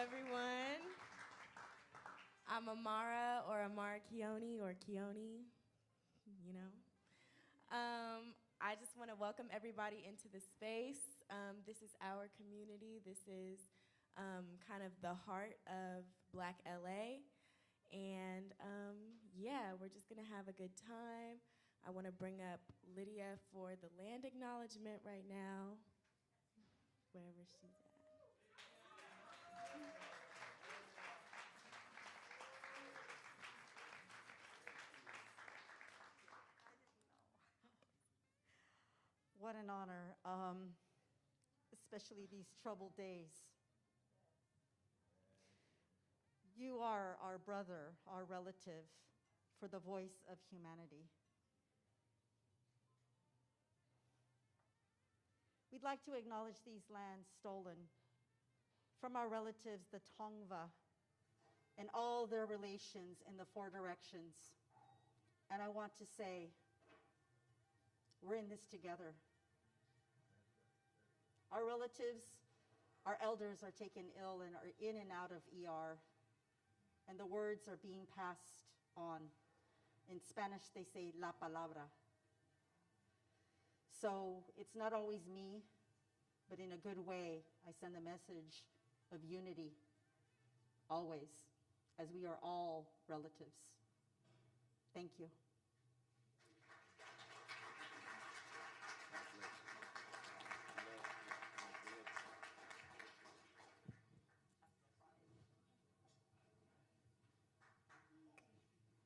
everyone. I'm Amara or Amara Keone or Keone, you know. I just want to welcome everybody into the space. This is our community. This is kind of the heart of Black LA. And yeah, we're just going to have a good time. I want to bring up Lydia for the land acknowledgement right now, wherever she's at. What an honor, especially these troubled days. You are our brother, our relative, for the voice of humanity. We'd like to acknowledge these lands stolen from our relatives, the Tongva, and all their relations in the four directions. And I want to say, we're in this together. Our relatives, our elders are taken ill and are in and out of ER, and the words are being passed on. In Spanish, they say la palabra. So it's not always me, but in a good way, I send a message of unity, always, as we are all relatives. Thank you.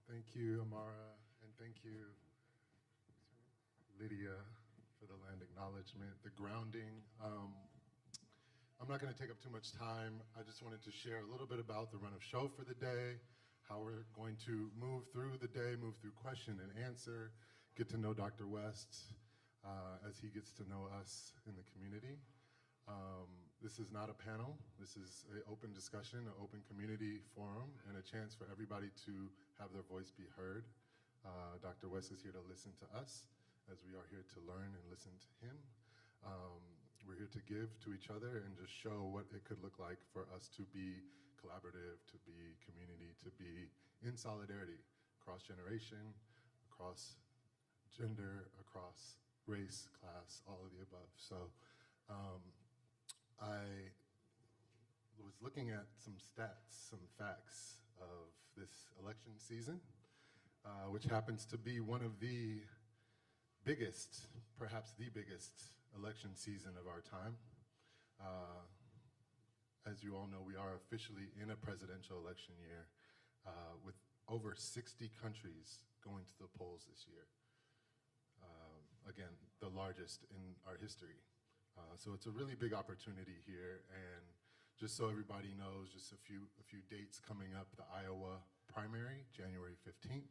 Thank you, Amara, and thank you, Lydia, for the land acknowledgement, the grounding. I'm not going to take up too much time. I just wanted to share a little bit about the run of show for the day, how we're going to move through the day, move through question and answer, get to know Dr. West as he gets to know us in the community. This is not a panel. This is an open discussion, an open community forum, and a chance for everybody to have their voice be heard. Dr. West is here to listen to us, as we are here to learn and listen to him. We're here to give to each other and just show what it could look like for us to be collaborative, to be community, to be in solidarity, across generation, across gender, across race, class, all of the above. So I was looking at some stats, some facts of this election season, which happens to be one of the biggest, perhaps the biggest election season of our time. As you all know, we are officially in a presidential election year with over 60 countries going to the polls this year. Again, the largest in our history. So it's a really big opportunity here, and just so everybody knows, just a few dates coming up: the Iowa primary, January 15th,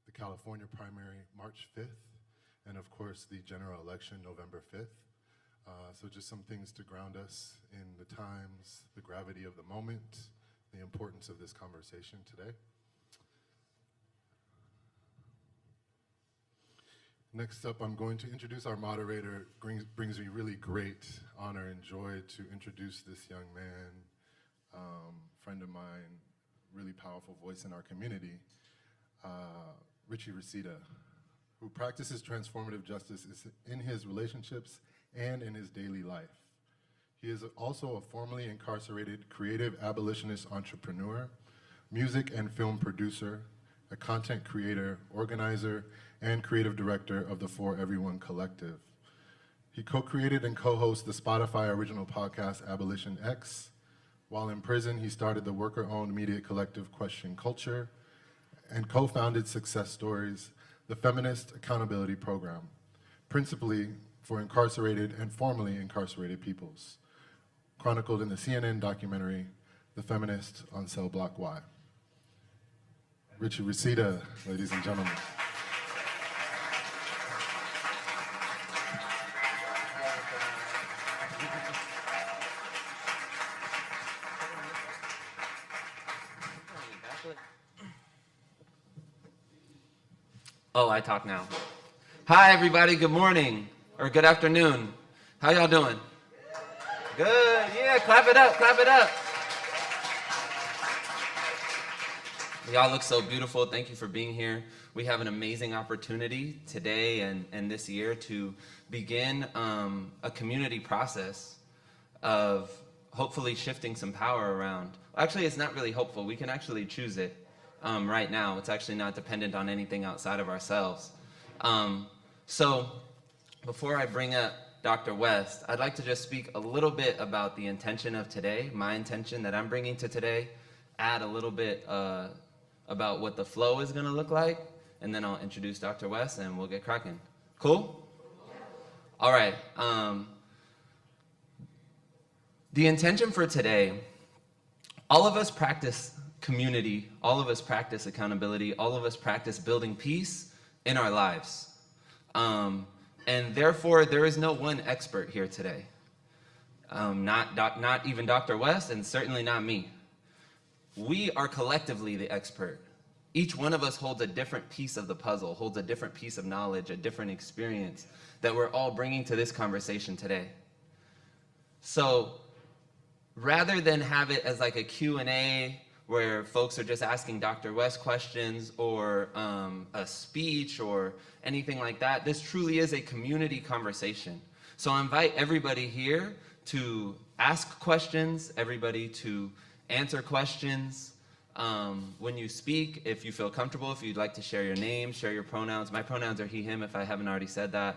the California primary, March 5th, and of course the general election, November 5th. So just some things to ground us in the times, the gravity of the moment, the importance of this conversation today. Next up, I'm going to introduce our moderator. Brings me really great honor and joy to introduce this young man, friend of mine, really powerful voice in our community, Richie Reseda, who practices transformative justice in his relationships and in his daily life. He is also a formerly incarcerated creative abolitionist entrepreneur, music and film producer, a content creator, organizer, and creative director of the For Everyone Collective. He co-created and co-hosts the Spotify original podcast Abolition X. While in prison, he started the worker-owned media collective Question Culture and co-founded Success Stories, the feminist accountability program, principally for incarcerated and formerly incarcerated peoples, chronicled in the CNN documentary, The Feminist on Cell Block Y. Richie Reseda, ladies and gentlemen. Oh, I talk now. Hi, everybody. Good morning or good afternoon. How y'all doing? Good. Yeah, clap it up, clap it up. Y'all look so beautiful. Thank you for being here. We have an amazing opportunity today and this year to begin a community process of hopefully shifting some power around. Actually, it's not really hopeful. We can actually choose it right now. It's actually not dependent on anything outside of ourselves. So before I bring up Dr. West, I'd like to just speak a little bit about the intention of today, my intention that I'm bringing to today, add a little bit about what the flow is going to look like, and then I'll introduce Dr. West and we'll get cracking. Cool? All right. The intention for today, all of us practice community, all of us practice accountability, all of us practice building peace in our lives. And therefore, there is no one expert here today. Not even Dr. West, and certainly not me. We are collectively the expert. Each one of us holds a different piece of the puzzle, holds a different piece of knowledge, a different experience that we're all bringing to this conversation today. So rather than have it as like a Q&A where folks are just asking Dr. West questions or a speech or anything like that, this truly is a community conversation. So I invite everybody here to ask questions, everybody to answer questions. When you speak, if you feel comfortable, if you'd like to share your name, share your pronouns. My pronouns are he, him, if I haven't already said that.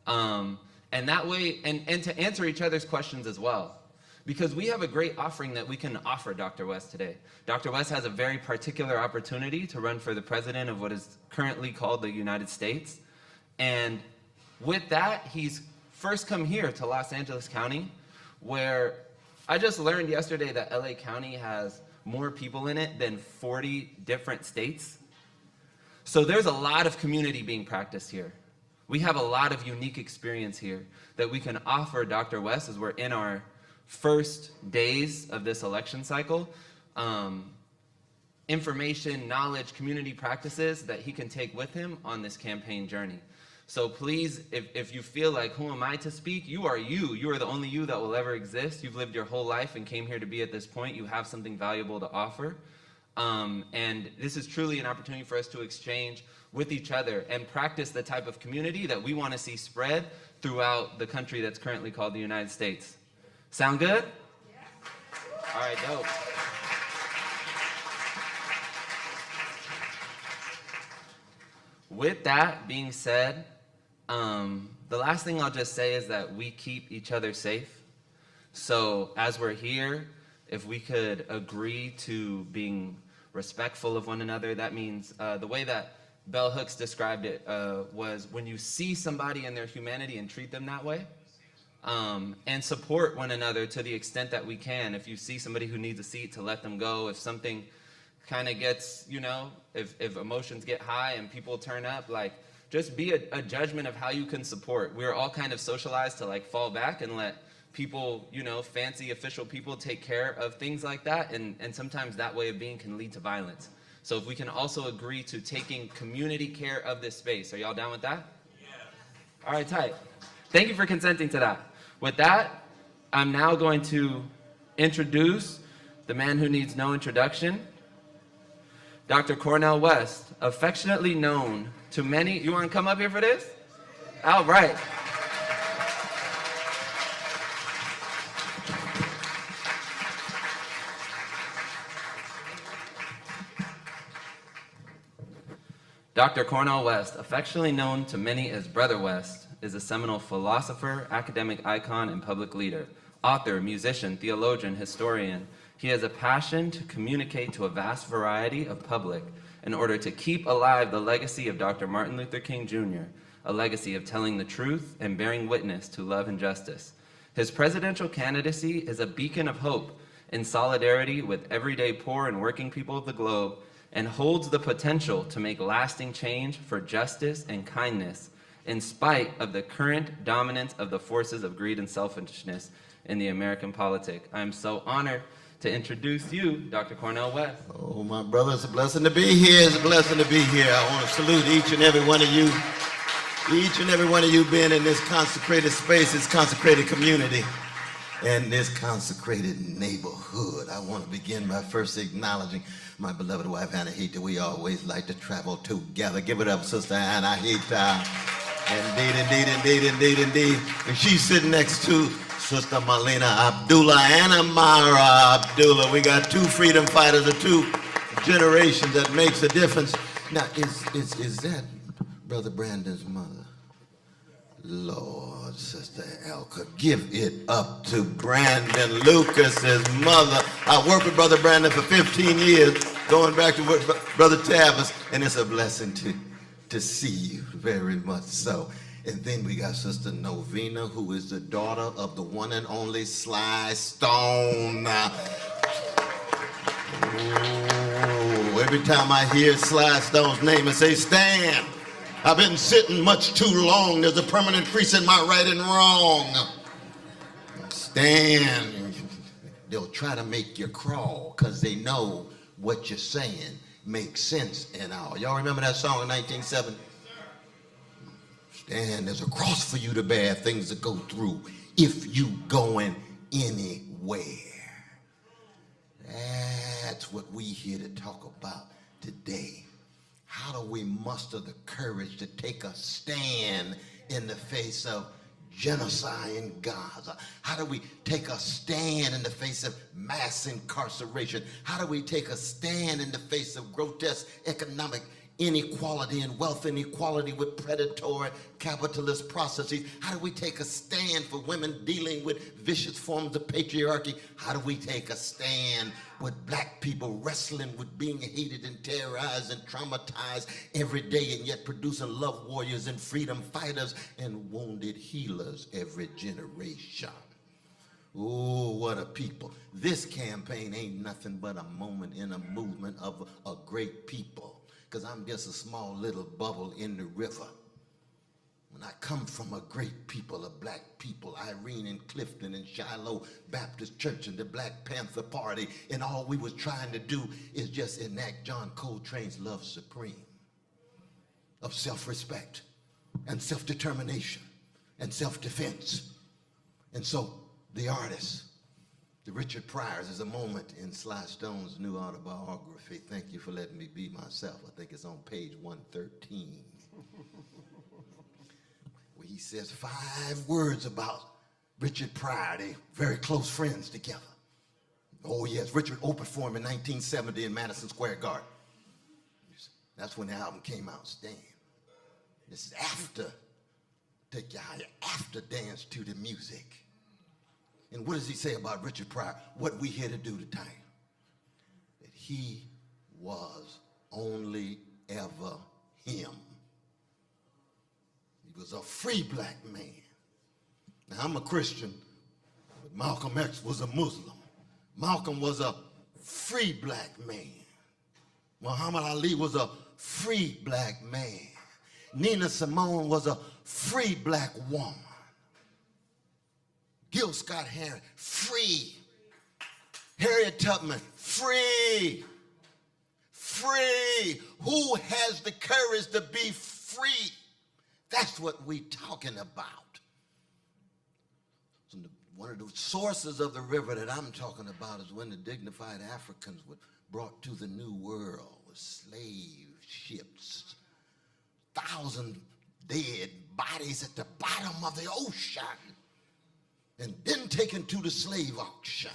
And that way, and to answer each other's questions as well. Because we have a great offering that we can offer Dr. West today. Dr. West has a very particular opportunity to run for the president of what is currently called the United States. And with that, he's first come here to Los Angeles County, where I just learned yesterday that LA County has more people in it than 40 different states. So there's a lot of community being practiced here. We have a lot of unique experience here that we can offer Dr. West as we're in our first days of this election cycle. Information, knowledge, community practices that he can take with him on this campaign journey. So please, if you feel like, who am I to speak? You are you. You are the only you that will ever exist. You've lived your whole life and came here to be at this point. You have something valuable to offer. And this is truly an opportunity for us to exchange with each other and practice the type of community that we want to see spread throughout the country that's currently called the United States. Sound good? Yeah. All right, dope. With that being said, the last thing I'll just say is that we keep each other safe. So as we're here, if we could agree to being respectful of one another, that means the way that Bell Hooks described it was when you see somebody in their humanity and treat them that way, and support one another to the extent that we can. If you see somebody who needs a seat, to let them go. If something kind of gets, if emotions get high and people turn up, like, just be a judgment of how you can support. We're all kind of socialized to like fall back and let people, fancy official people take care of things like that. And sometimes that way of being can lead to violence. So if we can also agree to taking community care of this space. Are y'all down with that? Yeah. All right, tight. Thank you for consenting to that. With that, I'm now going to introduce the man who needs no introduction, Dr. Cornel West, affectionately known to many. You want to come up here for this? All right. Dr. Cornel West, affectionately known to many as Brother West, is a seminal philosopher, academic icon, and public leader, author, musician, theologian, historian. He has a passion to communicate to a vast variety of public in order to keep alive the legacy of Dr. Martin Luther King Jr., a legacy of telling the truth and bearing witness to love and justice. His presidential candidacy is a beacon of hope in solidarity with everyday poor and working people of the globe, and holds the potential to make lasting change for justice and kindness in spite of the current dominance of the forces of greed and selfishness in the American politic. I am so honored to introduce you, Dr. Cornel West. Oh, my brother, it's a blessing to be here. It's a blessing to be here. I want to salute each and every one of you. Each and every one of you being in this consecrated space, this consecrated community. in this consecrated neighborhood. I want to begin by first acknowledging my beloved wife, Anna Heath. We always like to travel together. Give it up, Sister Anna Heath. Indeed. And she's sitting next to Sister Marlena Abdullah and Amara Abdullah. We got two freedom fighters of two generations. That makes a difference. Now, is that Brother Brandon's mother? Lord, Sister Elka, give it up to Brandon Lucas's mother. I worked with Brother Brandon for 15 years, going back to work with Brother Tavis, and it's a blessing to see you, very much so. And then we got Sister Novena, who is the daughter of the one and only Sly Stone. Ooh, every time I hear Sly Stone's name, I say, Stan. I've been sitting much too long. There's a permanent crease in my right and wrong. Stan, they'll try to make you crawl because they know what you're saying makes sense and all. Y'all remember that song in 1970? Stan, there's a cross for you to bear, things to go through if you going anywhere. That's what we here to talk about today. How do we muster the courage to take a stand in the face of genocide in Gaza? How do we take a stand in the face of mass incarceration? How do we take a stand in the face of grotesque economic inequality and wealth inequality with predatory capitalist processes? How do we take a stand for women dealing with vicious forms of patriarchy? How do we take a stand with black people wrestling with being hated and terrorized and traumatized every day, and yet producing love warriors and freedom fighters and wounded healers every generation? Oh, what a people. This campaign ain't nothing but a moment in a movement of a great people. Because I'm just a small little bubble in the river. When I come from a great people, a black people, Irene and Clifton and Shiloh Baptist Church and the Black Panther Party, and all we was trying to do is just enact John Coltrane's Love Supreme of self-respect and self-determination and self-defense. And so the artist, the Richard Pryor's, is a moment in Sly Stone's new autobiography. Thank you for letting me be myself. I think it's on page 113. Where he says 5 words about Richard Pryor. They very close friends together. Oh yes, Richard opened for him in 1970 in Madison Square Garden. That's when the album came out, Stand. This is after, take you higher, after Dance to the Music. And what does he say about Richard Pryor? What we here to do tonight? That he was only ever him. He was a free black man. Now, I'm a Christian, but Malcolm X was a Muslim. Malcolm was a free black man. Muhammad Ali was a free black man. Nina Simone was a free black woman. Gil Scott-Heron, free. Harriet Tubman, free. Free. Who has the courage to be free? That's what we're talking about. So one of the sources of the river that I'm talking about is when the dignified Africans were brought to the New World with slave ships. 1,000 dead bodies at the bottom of the ocean. And then taken to the slave auction.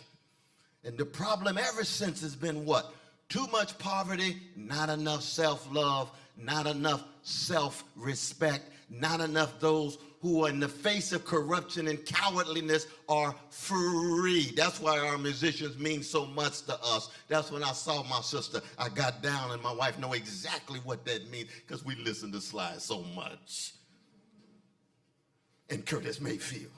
And the problem ever since has been what? Too much poverty, not enough self-love, not enough self-respect, not enough those who are in the face of corruption and cowardliness are free. That's why our musicians mean so much to us. That's when I saw my sister, I got down, and my wife know exactly what that means because we listen to Sly so much. And Curtis Mayfield.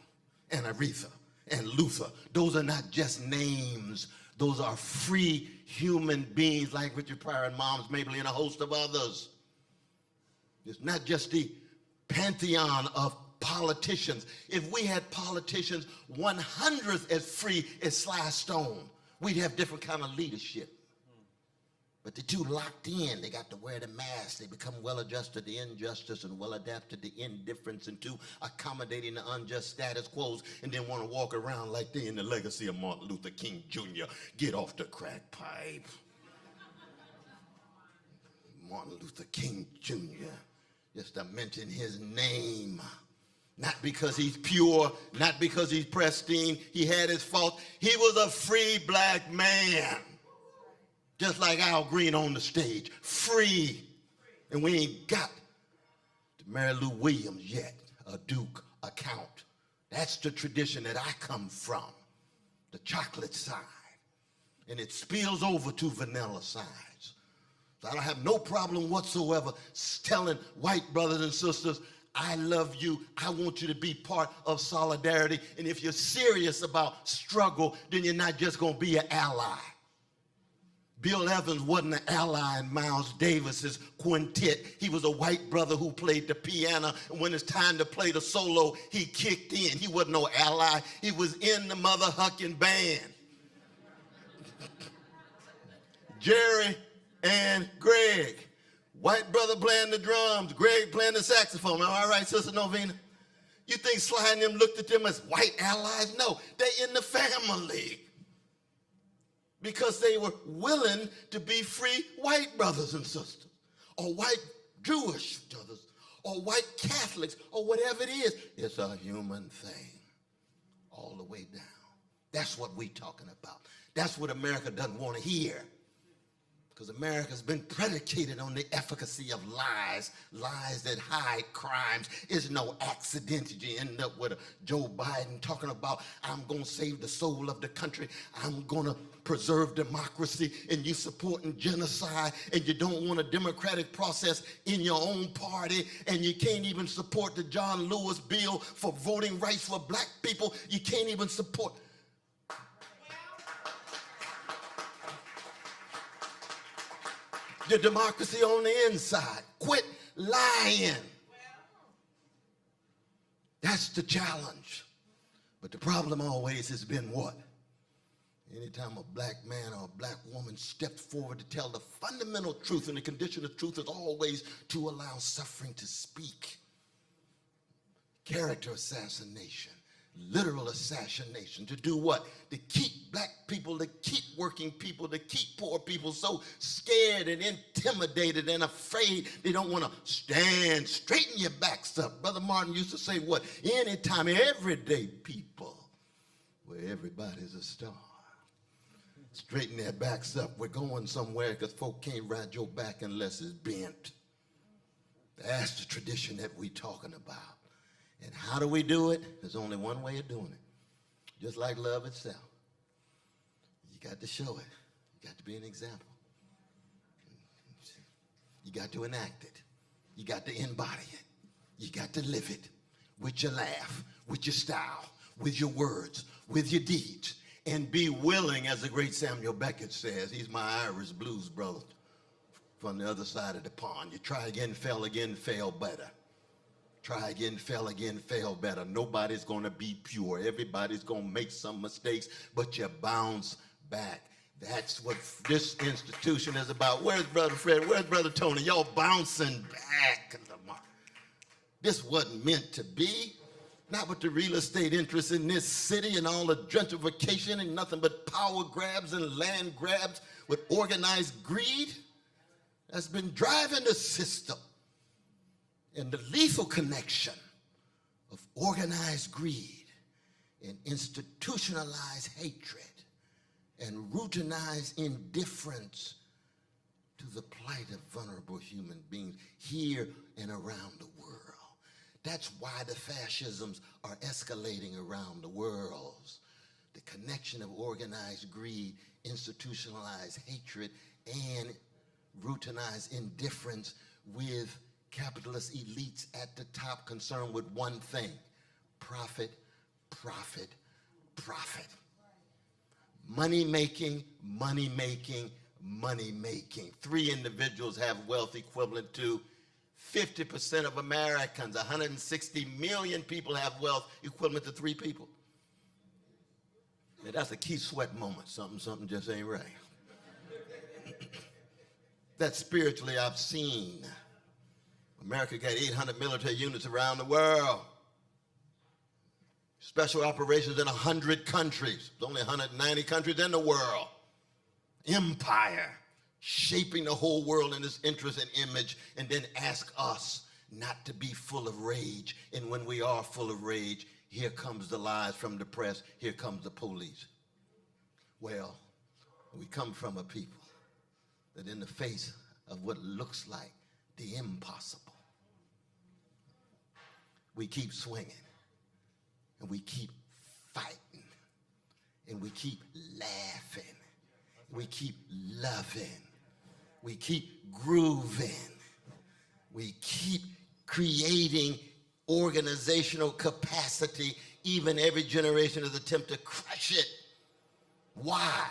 And Aretha and Luther. Those are not just names. Those are free human beings like Richard Pryor and Moms Mabley and a host of others. It's not just the pantheon of politicians. If we had politicians 100th as free as Sly Stone, we'd have different kind of leadership. But they're too locked in. They got to wear the mask. They become well-adjusted to injustice and well-adapted to indifference and to accommodating the unjust status quos, and then want to walk around like they in the legacy of Martin Luther King Jr. Get off the crack pipe. Martin Luther King Jr., just to mention his name. Not because he's pure, not because he's pristine. He had his faults. He was a free black man. Just like Al Green on the stage, free. And we ain't got to Mary Lou Williams yet, a Duke, a Count. That's the tradition that I come from, the chocolate side. And it spills over to vanilla sides. So I don't have no problem whatsoever telling white brothers and sisters, I love you. I want you to be part of solidarity. And if you're serious about struggle, then you're not just going to be an ally. Bill Evans wasn't an ally in Miles Davis's quintet. He was a white brother who played the piano, and when it's time to play the solo, he kicked in. He wasn't no ally. He was in the mother hucking band. Jerry and Greg, white brother playing the drums, Greg playing the saxophone. Am I right, Sister Novena? You think Sly and them looked at them as white allies? No, they in the family. Because they were willing to be free white brothers and sisters, or white Jewish brothers, or white Catholics, or whatever it is. It's a human thing all the way down. That's what we're talking about. That's what America doesn't want to hear. Because America's been predicated on the efficacy of lies, lies that hide crimes. It's no accident that you end up with a Joe Biden talking about, I'm going to save the soul of the country. I'm going to preserve democracy, and you supporting genocide, and you don't want a democratic process in your own party, and you can't even support the John Lewis bill for voting rights for black people. You can't even support. The democracy on the inside. Quit lying. That's the challenge. But the problem always has been what? Anytime a black man or a black woman stepped forward to tell the fundamental truth, and the condition of truth is always to allow suffering to speak. Character assassination, literal assassination, to do what? To keep black people, to keep working people, to keep poor people so scared and intimidated and afraid they don't want to stand. Straighten your backs up. Brother Martin used to say what? Anytime, everyday people, where everybody's a star. Straighten their backs up. We're going somewhere because folk can't ride your back unless it's bent. That's the tradition that we're talking about. And how do we do it? There's only one way of doing it. Just like love itself. You got to show it. You got to be an example. You got to enact it. You got to embody it. You got to live it with your laugh, with your style, with your words, with your deeds. And be willing, as the great Samuel Beckett says, he's my Irish blues brother from the other side of the pond. You try again, fail again, fail better. Try again, fail again, fail better. Nobody's going to be pure. Everybody's going to make some mistakes, but you bounce back. That's what this institution is about. Where's Brother Fred? Where's Brother Tony? Y'all bouncing back. This wasn't meant to be. Not with the real estate interests in this city and all the gentrification and nothing but power grabs and land grabs with organized greed that's been driving the system. And the lethal connection of organized greed and institutionalized hatred and routinized indifference to the plight of vulnerable human beings here and around the world. That's why the fascisms are escalating around the world. The connection of organized greed, institutionalized hatred, and routinized indifference with capitalist elites at the top concerned with one thing: profit, profit, profit. Money making, money making, money making. 3 individuals have wealth equivalent to 50% of Americans. 160 million people have wealth equivalent to 3 people. Now, that's a Keith Sweat moment. Something just ain't right. that spiritually I've seen. America got 800 military units around the world. Special operations in 100 countries. There's only 190 countries in the world. Empire, shaping the whole world in its interest and image, and then ask us not to be full of rage. And when we are full of rage, here comes the lies from the press, here comes the police. Well, we come from a people that in the face of what looks like the impossible, we keep swinging, and we keep fighting, and we keep laughing, we keep loving, we keep grooving, we keep creating organizational capacity. Even every generation has attempted to crush it. Why?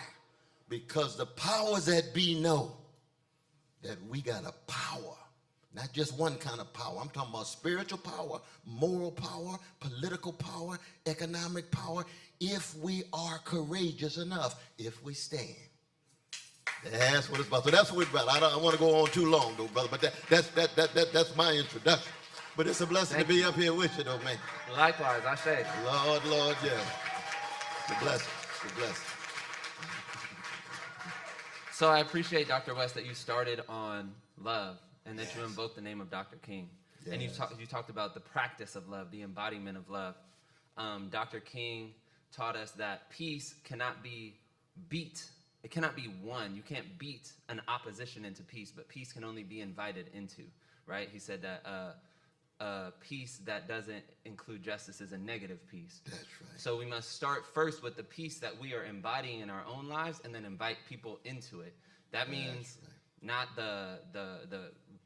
Because the powers that be know that we got a power, not just one kind of power. I'm talking about spiritual power, moral power, political power, economic power, if we are courageous enough, if we stand. That's what it's about. So that's what it's about. I don't want to go on too long, though, brother, but that's my introduction. But it's a blessing to be up here with you, though, man. Likewise, I say. Lord, yeah. It's a blessing. It's a blessing. So I appreciate, Dr. West, that you started on love and that you invoked the name of Dr. King. Yes. And you talked about the practice of love, the embodiment of love. Dr. King taught us that peace cannot be beat. It cannot be won. You can't beat an opposition into peace, but peace can only be invited into, right? He said that peace that doesn't include justice is a negative peace. That's right. So we must start first with the peace that we are embodying in our own lives and then invite people into it. That means not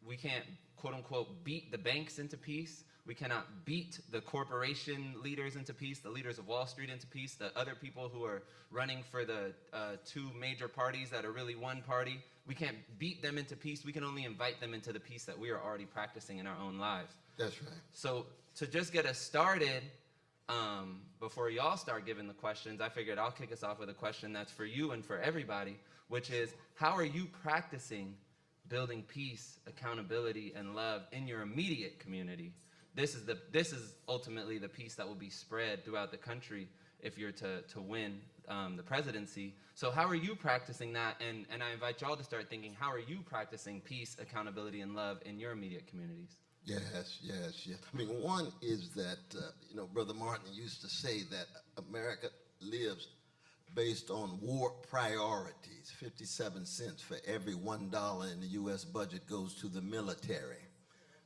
we can't, quote unquote, beat the banks into peace. We cannot beat the corporation leaders into peace, the leaders of Wall Street into peace, the other people who are running for the two major parties that are really one party. We can't beat them into peace. We can only invite them into the peace that we are already practicing in our own lives. That's right. So to just get us started, before y'all start giving the questions, I figured I'll kick us off with a question that's for you and for everybody, which is, how are you practicing building peace, accountability, and love in your immediate community? This is ultimately the peace that will be spread throughout the country if you're to win the presidency. So how are you practicing that? And I invite y'all to start thinking, how are you practicing peace, accountability, and love in your immediate communities? Yes. I mean, one is that, Brother Martin used to say that America lives based on war priorities. 57 cents for every $1 in the U.S. budget goes to the military.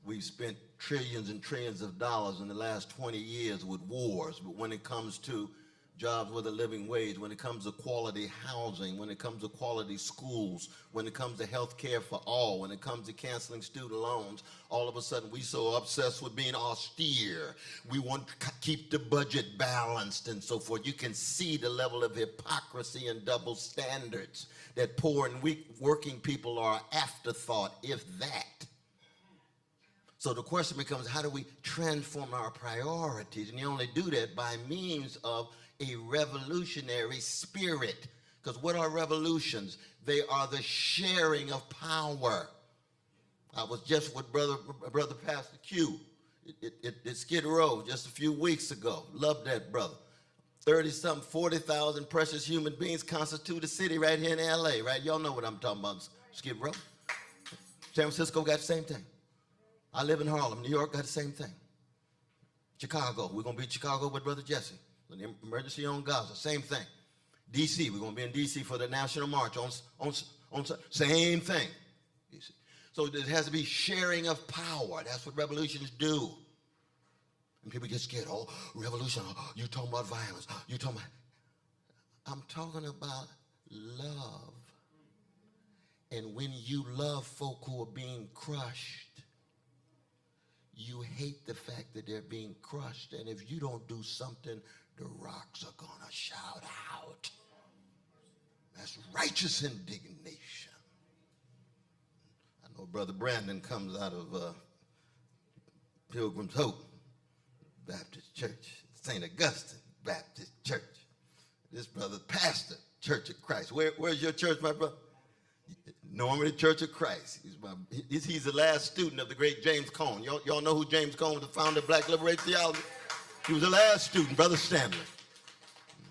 We've spent trillions and trillions of dollars in the last 20 years with wars, but when it comes to jobs with a living wage, when it comes to quality housing, when it comes to quality schools, when it comes to health care for all, when it comes to canceling student loans, all of a sudden we're so obsessed with being austere. We want to keep the budget balanced and so forth. You can see the level of hypocrisy and double standards, that poor and weak working people are an afterthought, if that. So the question becomes, how do we transform our priorities? And you only do that by means of a revolutionary spirit. Because what are revolutions? They are the sharing of power. I was just with brother Pastor Q at Skid Row just a few weeks ago. Love that brother. 30-something, 40,000 precious human beings constitute a city right here in L.A., right? Y'all know what I'm talking about, Skid Row. San Francisco got the same thing. I live in Harlem. New York got the same thing. Chicago, we're going to be in Chicago with Brother Jesse. The emergency on Gaza, same thing. D.C., we're going to be in D.C. for the National March on same thing. So there has to be sharing of power. That's what revolutions do. And people get scared. Oh, revolution. Oh, you talking about violence. You talking about... I'm talking about love. And when you love folk who are being crushed, you hate the fact that they're being crushed. And if you don't do something, the rocks are going to shout out. That's righteous indignation. I know Brother Brandon comes out of Pilgrim's Hope Baptist Church, St. Augustine Baptist Church. This brother pastor, Church of Christ. Where's your church, my brother? Normandy Church of Christ. He's the last student of the great James Cone. Y'all know who James Cone was, the founder of Black Liberate Theology? He was the last student, Brother Stanley.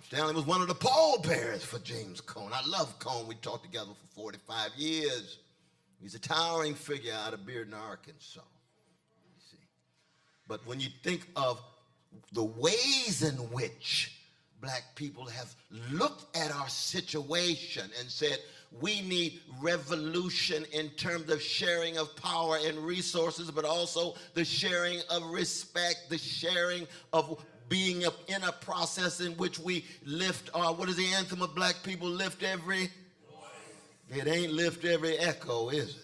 Stanley was one of the pallbearers for James Cone. I love Cone. We talked together for 45 years. He's a towering figure out of Bearden, Arkansas. You see. But when you think of the ways in which black people have looked at our situation and said, we need revolution in terms of sharing of power and resources, but also the sharing of respect, the sharing of being in a process in which we lift our, what is the anthem of black people? Lift every voice. It ain't lift every echo, is it?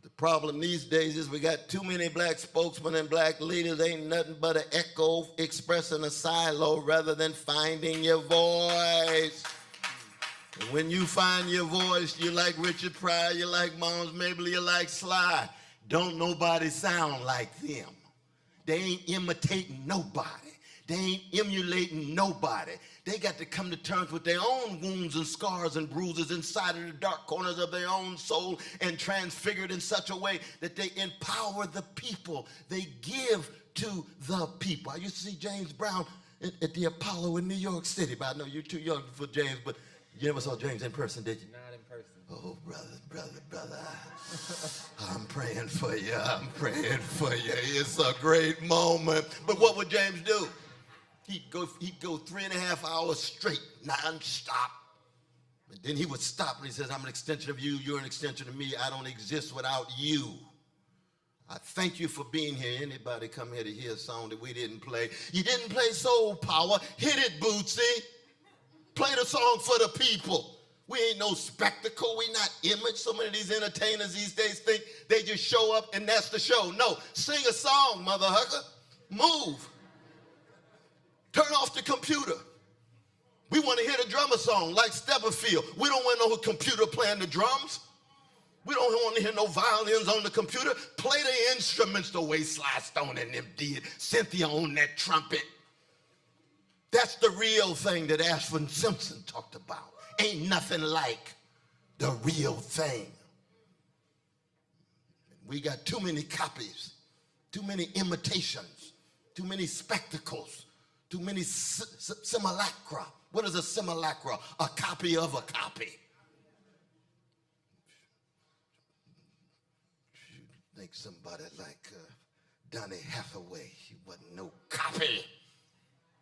The problem these days is we got too many black spokesmen and black leaders. Ain't nothing but an echo expressing a silo rather than finding your voice. And when you find your voice, you like Richard Pryor, you like Moms Mabley, you like Sly. Don't nobody sound like them. They ain't imitating nobody. They ain't emulating nobody. They got to come to terms with their own wounds and scars and bruises inside of the dark corners of their own soul and transfigured in such a way that they empower the people. They give to the people. I used to see James Brown at the Apollo in New York City, but I know you're too young for James, but you never saw James in person, did you? Not in person. Oh, brother. I'm praying for you. I'm praying for you. It's a great moment. But what would James do? He'd go 3.5 hours straight, non-stop. And then he would stop and he says, I'm an extension of you. You're an extension of me. I don't exist without you. I thank you for being here. Anybody come here to hear a song that we didn't play? You didn't play Soul Power. Hit it, Bootsy. Play the song for the people. We ain't no spectacle. We not image. So many of these entertainers these days think they just show up and that's the show. No, sing a song, mother hucker. Move. Turn off the computer. We want to hear the drummer song like Stepperfield. We don't want no computer playing the drums. We don't want to hear no violins on the computer. Play the instruments the way Sly Stone and them did. Cynthia on that trumpet. That's the real thing that Ashford Simpson talked about. Ain't nothing like the real thing. We got too many copies, too many imitations, too many spectacles, too many simulacra. What is a simulacra? A copy of a copy. You think somebody like Donny Hathaway, he wasn't no copy.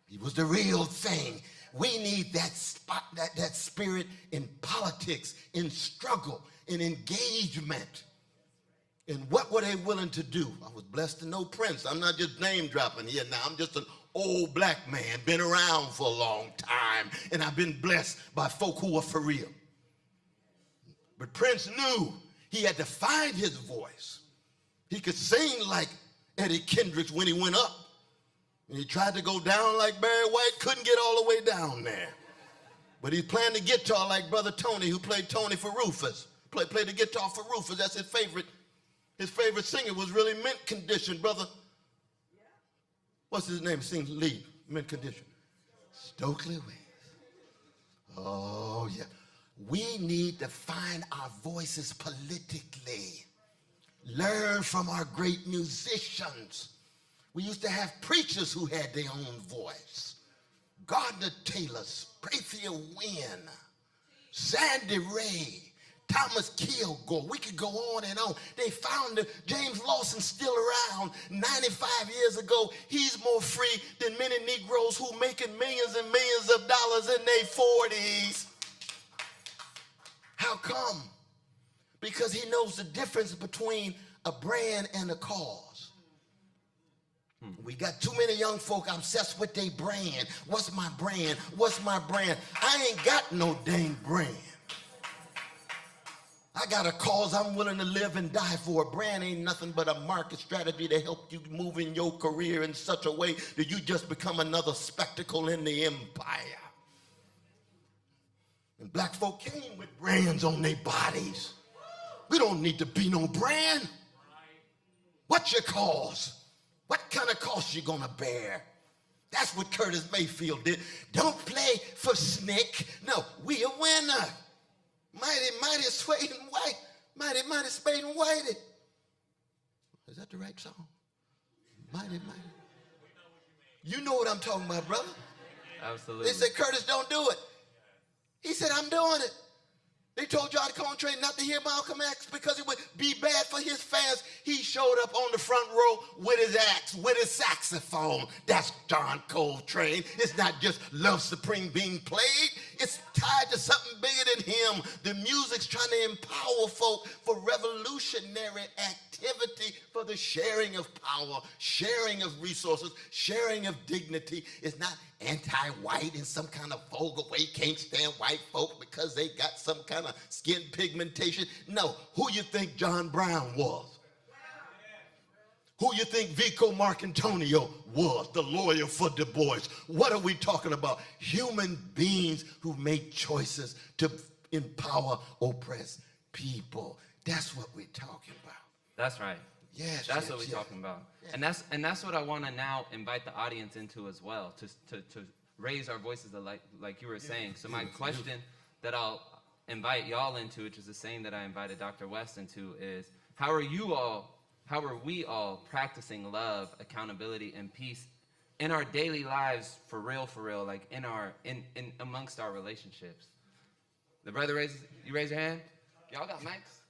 He was the real thing. We need that spirit in politics, in struggle, in engagement. And what were they willing to do? I was blessed to know Prince. I'm not just name dropping here now. I'm just an old black man, been around for a long time, and I've been blessed by folk who are for real. But Prince knew he had to find his voice. He could sing like Eddie Kendricks when he went up. And he tried to go down like Barry White, couldn't get all the way down there. But he's playing the guitar like Brother Tony, who played Tony for Rufus. Played the guitar for Rufus. That's his favorite. His favorite singer was really Mint Condition, brother. What's his name? Sings lead, Mint Condition. Stokely Williams. Oh, yeah. We need to find our voices politically. Learn from our great musicians. We used to have preachers who had their own voice. Gardner Taylor, Prathia Wynn, Sandy Ray, Thomas Kilgore. We could go on and on. They found that James Lawson's still around 95 years ago. He's more free than many Negroes who making millions and millions of dollars in their 40s. How come? Because he knows the difference between a brand and a cause. We got too many young folk obsessed with their brand. What's my brand? What's my brand? I ain't got no dang brand. I got a cause I'm willing to live and die for. A brand ain't nothing but a market strategy to help you move in your career in such a way that you just become another spectacle in the empire. And black folk came with brands on their bodies. We don't need to be no brand. What's your cause? What kind of cost you gonna bear? That's what Curtis Mayfield did. Don't play for Snick. No, we a winner. Mighty, mighty, swayed and white. Mighty, mighty, spade and whitey. Is that the right song? Mighty, mighty. You know what I'm talking about, brother. Absolutely. They said, Curtis, don't do it. He said, I'm doing it. They told John Coltrane not to hear Malcolm X because it would be bad for his fans. He showed up on the front row with his axe, with his saxophone. That's John Coltrane. It's not just Love Supreme being played. It's tied to something bigger than him. The music's trying to empower folk for revolutionary activity, for the sharing of power, sharing of resources, sharing of dignity. It's not anti-white in some kind of vulgar way, can't stand white folk because they got some kind of skin pigmentation. No, who you think John Brown was? Who you think Vico Marcantonio was, the lawyer for Du Bois? What are we talking about? Human beings who make choices to empower oppressed people. That's what we're talking about. That's right. Yes, that's yes, what we're yes. talking about. Yeah. And that's what I want to now invite the audience into as well, to raise our voices like you were saying. So my question that I'll invite y'all into, which is the same that I invited Dr. West into, is how are we all practicing love, accountability, and peace in our daily lives for real, like in amongst our relationships? The brother raise your hand. Y'all got mics?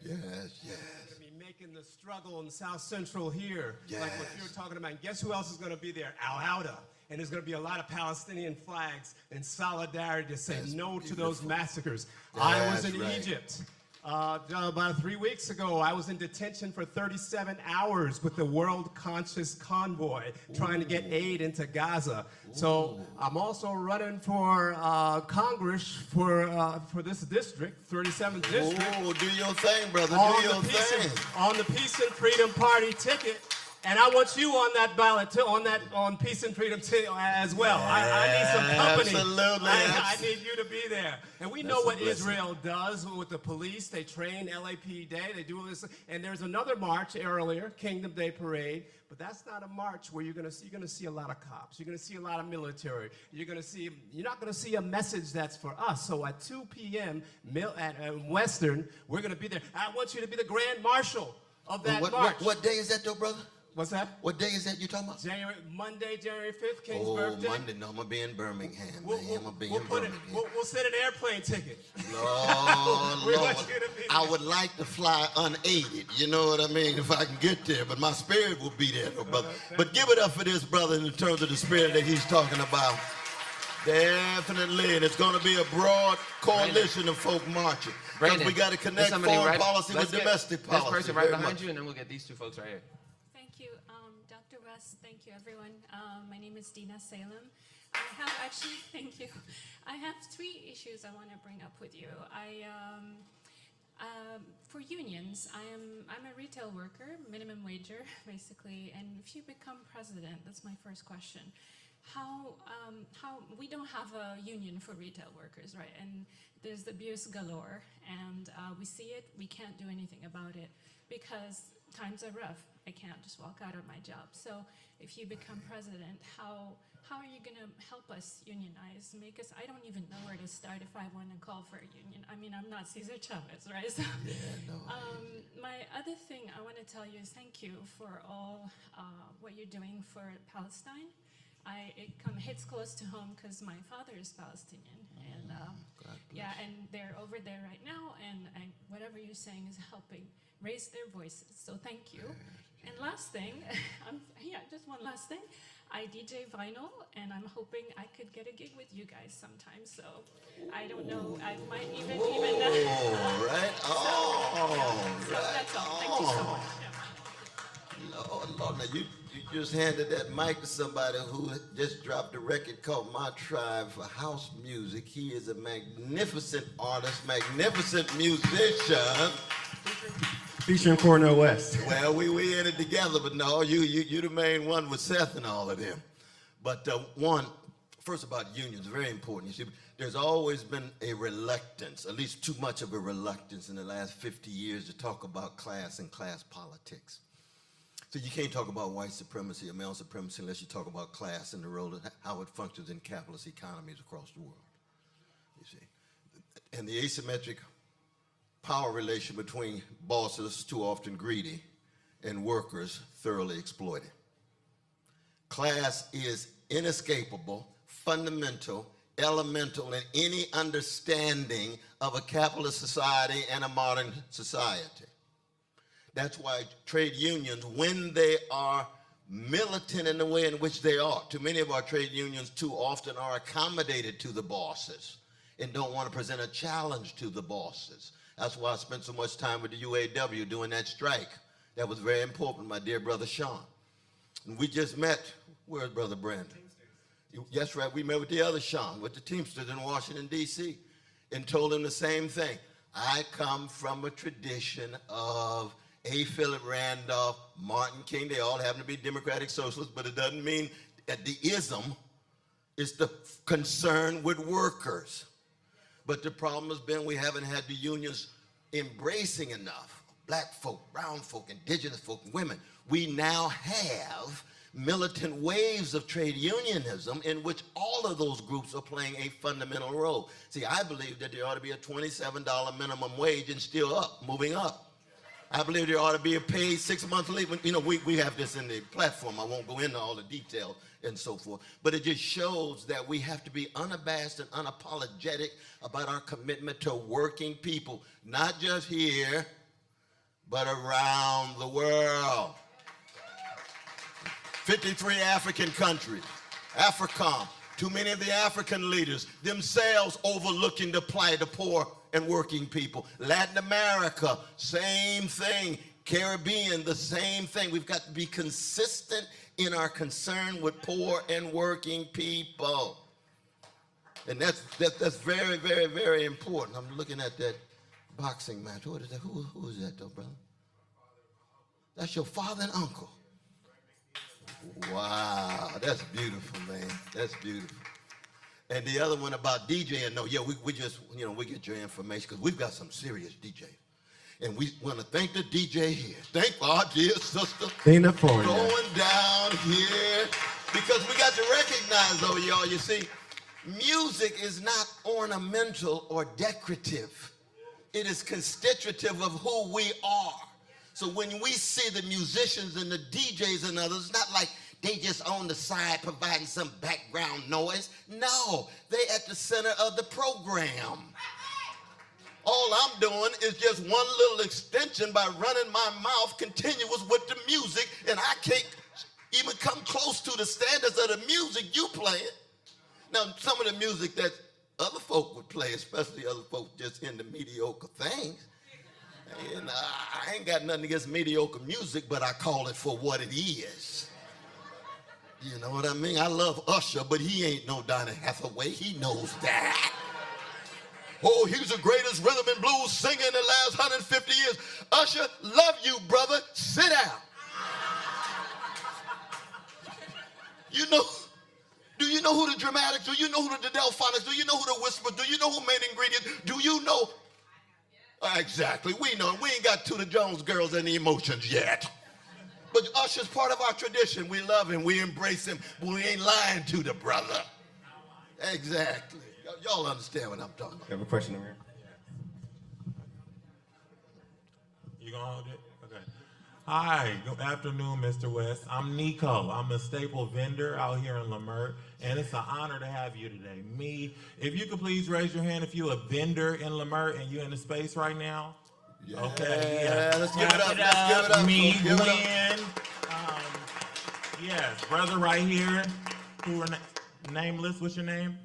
Yes, yes. Going to be making the struggle in South Central here, like what you were talking about. And guess who else is going to be there? Al-Auda. And there's going to be a lot of Palestinian flags in solidarity to say no to those massacres. I was in Egypt about 3 weeks ago. I was in detention for 37 hours with the World Conscious Convoy trying to get aid into Gaza. So I'm also running for Congress for this district, 37th district. Oh, do your thing, brother. Do your thing. On the Peace and Freedom Party ticket. And I want you on that ballot too, on Peace and Freedom as well. I need some company. Absolutely. I need you to be there. And we know what Israel does with the police. They train LAPD. They do this. And there's another march earlier, Kingdom Day Parade. But that's not a march where you're gonna see a lot of cops. You're gonna see a lot of military. You're not gonna see a message that's for us. So at 2 p.m. at Western, we're gonna be there. I want you to be the Grand Marshal of that march. What day is that, though, brother? What's that? What day is that you're talking about? Monday, January 5th, King's birthday. Monday. No, I'm going to be in Birmingham. I'm going to be in Birmingham. We'll send an airplane ticket. Lord, We Lord. want you to be there. I would like to fly unaided, you know what I mean, if I can get there. But my spirit will be there, though, brother. But give it up for this brother in terms of the spirit that he's talking about. Definitely. And it's going to be a broad coalition of folk marching. Because we got to connect foreign policy with domestic policy. This person right behind you, and then we'll get these two folks right here. Thank you, Dr. West. Thank you, everyone. My name is Dina Salem. I have actually, thank you. I have 3 issues I want to bring up with you. For unions, I'm a retail worker, minimum wager, basically. And if you become president, that's my first question. How we don't have a union for retail workers, right? And there's abuse galore, and we see it. We can't do anything about it because times are rough. I can't just walk out of my job. So if you become president, how are you going to help us unionize? I don't even know where to start if I want to call for a union. I mean, I'm not Cesar Chavez, right? So, my other thing I want to tell you is thank you for all what you're doing for Palestine. It hits close to home because my father is Palestinian, and and they're over there right now, and whatever you're saying is helping raise their voices. So thank you. And last thing, just one last thing. I DJ vinyl, and I'm hoping I could get a gig with you guys sometime. So I don't know. I might even. Right. So that's all. Thank you so much. Yeah. Lord, now you just handed that mic to somebody who just dropped a record called My Tribe for house music. He is a magnificent artist, magnificent musician. Featuring Cornel West. Well, we in it together, but no, you the main one with Seth and all of them. But first first about unions, very important. You see, there's always been a reluctance, at least too much of a reluctance in the last 50 years to talk about class and class politics. So you can't talk about white supremacy or male supremacy unless you talk about class and the role of how it functions in capitalist economies across the world, you see. And the asymmetric power relation between bosses, too often greedy, and workers, thoroughly exploited. Class is inescapable, fundamental, elemental in any understanding of a capitalist society and a modern society. That's why trade unions, when they are militant in the way in which they are, too many of our trade unions too often are accommodated to the bosses and don't want to present a challenge to the bosses. That's why I spent so much time with the UAW doing that strike. That was very important, my dear brother Sean. And we just met, where's Brother Brandon? Yes, right, we met with the other Sean, with the Teamsters in Washington, D.C., and told him the same thing. I come from a tradition of A. Philip Randolph, Martin King. They all happen to be democratic socialists, but it doesn't mean that the ism is the concern with workers. But the problem has been we haven't had the unions embracing enough black folk, brown folk, indigenous folk, women. We now have militant waves of trade unionism in which all of those groups are playing a fundamental role. See, I believe that there ought to be a $27 minimum wage and still up, moving up. I believe there ought to be a paid 6-month leave. You know, we have this in the platform. I won't go into all the detail and so forth. But it just shows that we have to be unabashed and unapologetic about our commitment to working people, not just here, but around the world. 53 African countries, AFRICOM, too many of the African leaders themselves overlooking the plight of poor and working people. Latin America, same thing. Caribbean, the same thing. We've got to be consistent in our concern with poor and working people. And that's very, very, very important. I'm looking at that boxing match. What is that? Who is that though, brother? That's your father and uncle. Wow, that's beautiful, man. That's beautiful. And the other one about DJing, no, yeah, we just, you know, we get your information because we've got some serious DJs. And we want to thank the DJ here. Thank our dear sister Dana Florida going down here because we got to recognize, though, y'all, you see, music is not ornamental or decorative. It is constitutive of who we are. So when we see the musicians and the DJs and others, it's not like they just on the side providing some background noise. No, they at the center of the program. All I'm doing is just one little extension by running my mouth continuous with the music, and I can't even come close to the standards of the music you playing. Now, some of the music that other folk would play, especially other folk just into mediocre things, and I ain't got nothing against mediocre music, but I call it for what it is. You know what I mean? I love Usher, but he ain't no Donny Hathaway. He knows that. Oh, he's the greatest rhythm and blues singer in the last 150 years. Usher, love you, brother. Sit down. You know, do you know who the Dramatics? Do you know who the Delphonics? Do you know who the Whisperers? Do you know who made Ingredients? Do you know? Exactly. We know. We ain't got to the Jones Girls and the Emotions yet. But Usher's part of our tradition. We love him. We embrace him. But we ain't lying to the brother. Exactly. Y'all understand what I'm talking about. You have a question over here? You gonna hold it? Okay. Hi, good afternoon, Mr. West. I'm Nico. I'm a staple vendor out here in Liberate, and it's an honor to have you today. If you could please raise your hand if you're a vendor in Liberate and you're in the space right now. Yeah. Okay, yeah. Let's give it up. Let's give it up. Me, Give it up. Glenn. Yes, brother right here. Who are nameless? What's your name?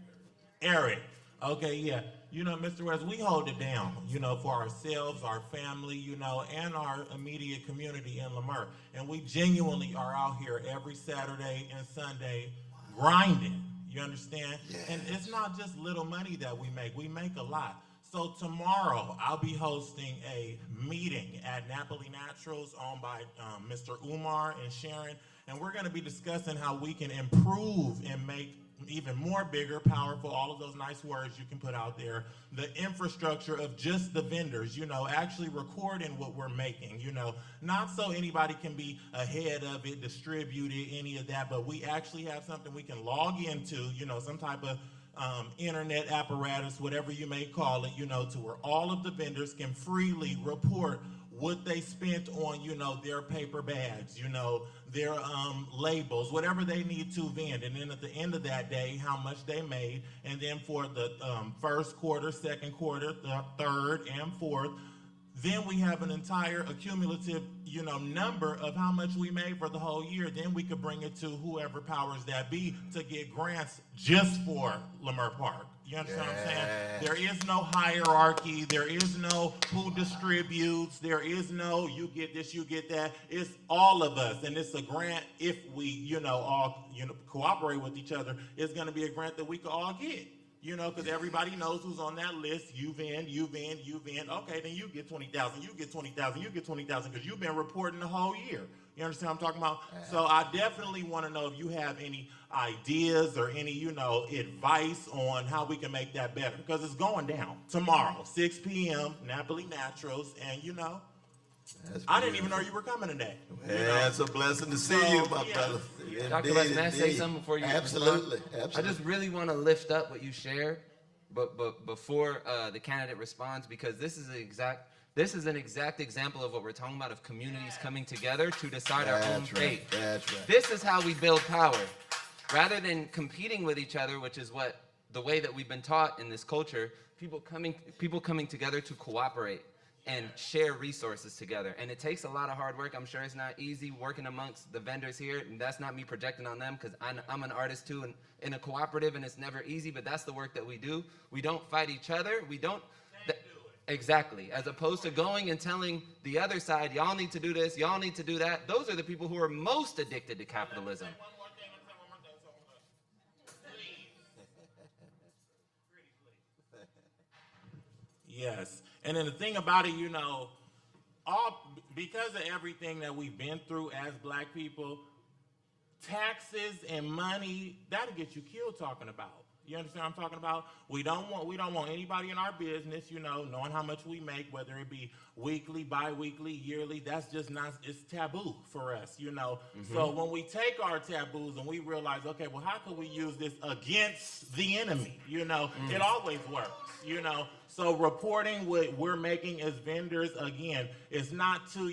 Eric. Okay, yeah. You know, Mr. West, we hold it down, you know, for ourselves, our family, you know, and our immediate community in Liberate. And we genuinely are out here every Saturday and Sunday grinding. You understand? Yes. And it's not just little money that we make. We make a lot. So tomorrow, I'll be hosting a meeting at Napoli Naturals owned by Mr. Umar and Sharon. And we're going to be discussing how we can improve and make even more bigger, powerful, all of those nice words you can put out there. The infrastructure of just the vendors, actually recording what we're making, not so anybody can be ahead of it, distribute it, any of that, but we actually have something we can log into, some type of internet apparatus, whatever you may call it, to where all of the vendors can freely report what they spent on, their paper bags, their labels, whatever they need to vend. And then at the end of that day, how much they made. And then for the first quarter, second quarter, the third and fourth, then we have an entire accumulative, number of how much we made for the whole year. Then we could bring it to whoever powers that be to get grants just for Lamar Park. You understand what I'm saying? There is no hierarchy. There is no who distributes. There is no you get this, you get that. It's all of us, and it's a grant. If we, all, cooperate with each other, it's going to be a grant that we can all get. Because everybody knows who's on that list. You vend. Okay, then you get 20,000. You get 20,000. You get 20,000 because you've been reporting the whole year. You understand what I'm talking about? So I definitely want to know if you have any ideas or any, advice on how we can make that better. Because it's going down tomorrow, 6 p.m., Napoli Naturals, and I didn't even know you were coming today. It's a blessing to see you, my brother. Dr. West, may I say something before you Absolutely. I just really want to lift up what you shared, but before the candidate responds, because this is an exact example of what we're talking about, of communities coming together to decide our own fate. That's right. This is how we build power. Rather than competing with each other, which is the way that we've been taught in this culture, people coming together to cooperate and share resources together. And it takes a lot of hard work. I'm sure it's not easy working amongst the vendors here, and that's not me projecting on them, because I'm an artist too, and in a cooperative, and it's never easy, but that's the work that we do. We don't fight each other. We don't. Exactly. As opposed to going and telling the other side, y'all need to do this, y'all need to do that. Those are the people who are most addicted to capitalism. Yes. And then the thing about it, because of everything that we've been through as Black people, taxes and money, that'll get you killed talking about. You understand what I'm talking about? We don't want anybody in our business, knowing how much we make, whether it be weekly, bi-weekly, yearly. That's just not, it's taboo for us, So when we take our taboos and we realize, okay, well, how can we use this against the enemy? It always works, So reporting what we're making as vendors, again, is not to,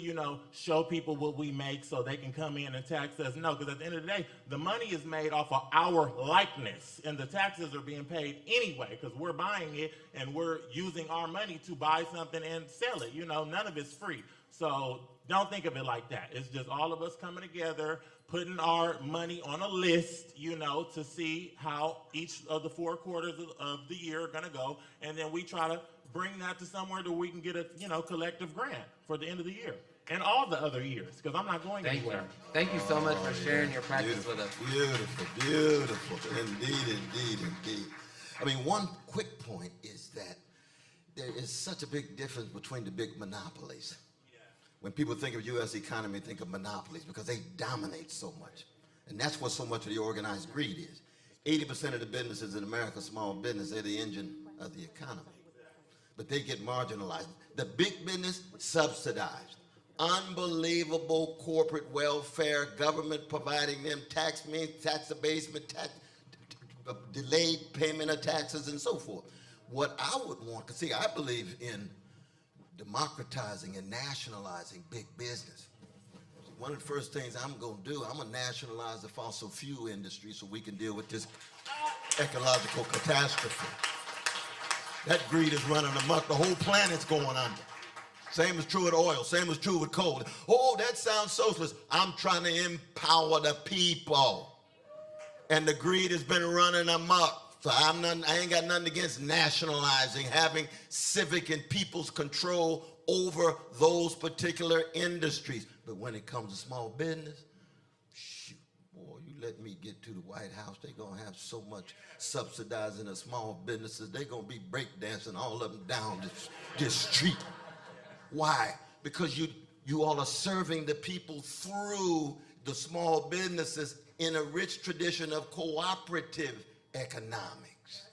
show people what we make so they can come in and tax us. No, because at the end of the day, the money is made off of our likeness, and the taxes are being paid anyway because we're buying it and we're using our money to buy something and sell it. None of it's free. So don't think of it like that. It's just all of us coming together, putting our money on a list, to see how each of the 4 quarters of the year are going to go. And then we try to bring that to somewhere that we can get a, collective grant for the end of the year and all the other years, because I'm not going anywhere. Thank you so much for sharing your practice with us. Beautiful. Indeed. I mean, one quick point is that there is such a big difference between the big monopolies. When people think of U.S. economy, think of monopolies because they dominate so much. And that's what so much of the organized greed is. 80% of the businesses in America, small business, they're the engine of the economy. But they get marginalized. The big business, subsidized. Unbelievable corporate welfare, government providing them tax abasement, delayed payment of taxes, and so forth. What I would want, because see, I believe in democratizing and nationalizing big business. One of the first things I'm going to do, I'm going to nationalize the fossil fuel industry so we can deal with this ecological catastrophe. That greed is running amok. The whole planet's going under. Same is true with oil. Same is true with coal. Oh, that sounds socialist. I'm trying to empower the people. And the greed has been running amok. So I ain't got nothing against nationalizing, having civic and people's control over those particular industries. But when it comes to small business, shoot, boy, you let me get to the White House, they're going to have so much subsidizing of small businesses, they're going to be breakdancing all of them down this street. Why? Because you all are serving the people through the small businesses in a rich tradition of cooperative economics.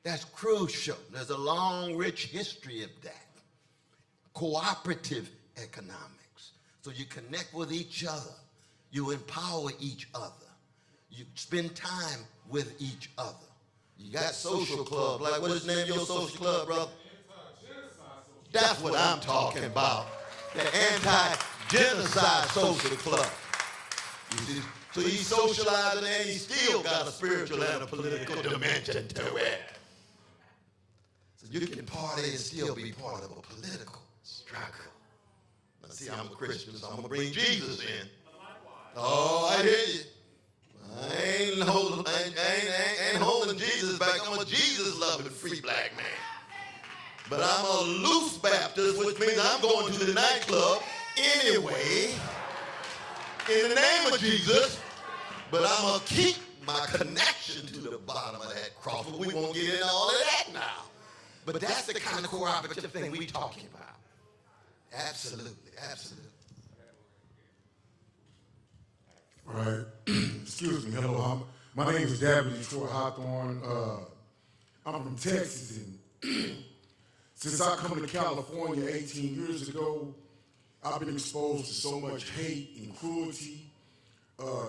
That's crucial. There's a long, rich history of that. Cooperative economics. So you connect with each other. You empower each other. You spend time with each other. You got social clubs. Like, what is the name of your social club, brother? That's what I'm talking about. The anti-genocide social club. You see? So he's socializing and he still got a spiritual and a political dimension to it. So you can party and still be part of a political struggle. Now see, I'm a Christian, so I'm going to bring Jesus in. Oh, I hear you. I ain't holding Jesus back. I'm a Jesus-loving free black man. But I'm a loose Baptist, which means I'm going to the nightclub anyway, in the name of Jesus. But I'm going to keep my connection to the bottom of that cross. But we won't get into all of that now. But that's the kind of cooperative thing we're talking about. Absolutely, absolutely. All right. Excuse me. Hello. My name is W. Troy Hawthorne. I'm from Texas. And since I come to California 18 years ago, I've been exposed to so much hate and cruelty.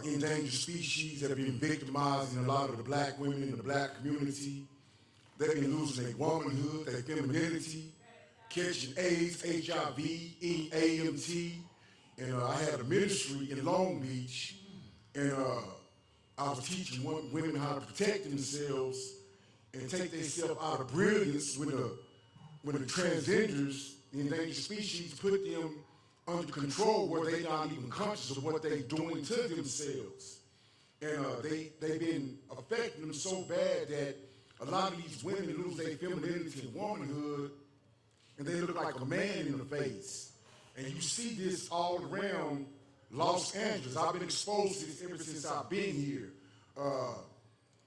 Endangered species have been victimizing a lot of the black women in the black community. They've been losing their womanhood, their femininity, catching AIDS, HIV, AMT. And I had a ministry in Long Beach, and I was teaching women how to protect themselves and take themselves out of brilliance when the transgenders, the endangered species, put them under control where they're not even conscious of what they're doing to themselves. And they've been affecting them so bad that a lot of these women lose their femininity and womanhood, and they look like a man in the face. And you see this all around Los Angeles. I've been exposed to this ever since I've been here.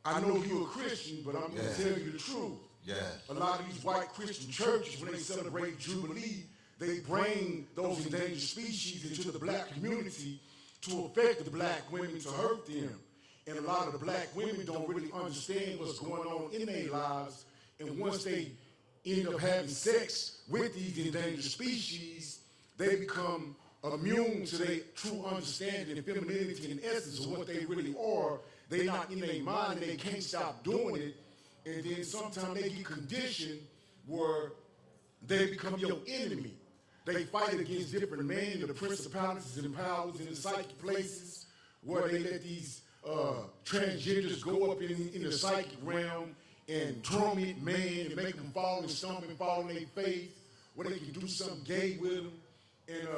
I know you're a Christian, but I'm going to tell you the truth. Yeah. A lot of these white Christian churches, when they celebrate Jubilee, they bring those endangered species into the black community to affect the black women, to hurt them. And a lot of the black women don't really understand what's going on in their lives. And once they end up having sex with these endangered species, they become immune to their true understanding and femininity and essence of what they really are. They're not in their mind, and they can't stop doing it. And then sometimes they get conditioned where they become your enemy. They fight against different men, the principalities and powers in the psychic places where they let these transgenders go up in the psychic realm and torment men and make them fall and stumble and fall on their faith, where they can do something gay with them. And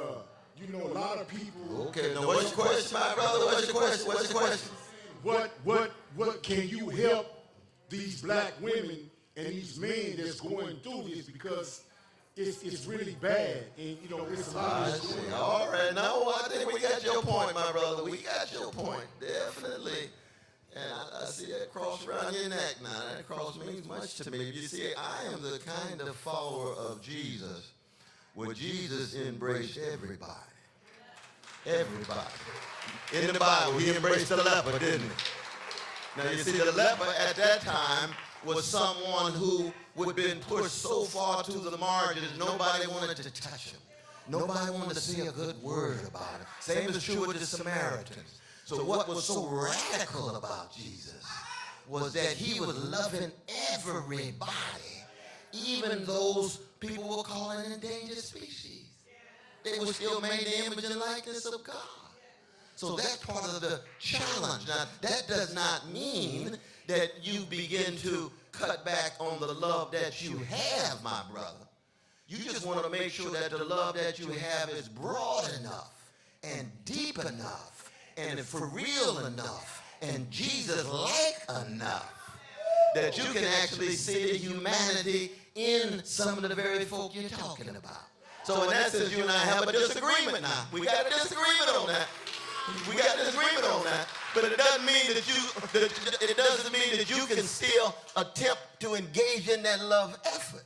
you know, a lot of people. Okay, now what's your question, my brother? What's your question? What's your question? What can you help these black women and these men that's going through this, because it's really bad, and you know it's a lot of see. All right, now I think we got your point, my brother. We got your point, definitely. And I see that cross around your neck now. That cross means much to me. You see, I am the kind of follower of Jesus where Jesus embraced everybody. Everybody. In the Bible, he embraced the leper, didn't he? Now, you see, the leper at that time was someone who would have been pushed so far to the margins, nobody wanted to touch him. Nobody wanted to say a good word about him. Same is true with the Samaritans. So what was so radical about Jesus was that he was loving everybody, even those people were calling endangered species. They were still made in the image and likeness of God. So that's part of the challenge. Now, that does not mean that you begin to cut back on the love that you have, my brother. You just want to make sure that the love that you have is broad enough and deep enough and for real enough and Jesus-like enough that you can actually see the humanity in some of the very folk you're talking about. So in that sense, you and I have a disagreement now. We got a disagreement on that. We got a disagreement on that. But it doesn't mean that you can still attempt to engage in that love effort.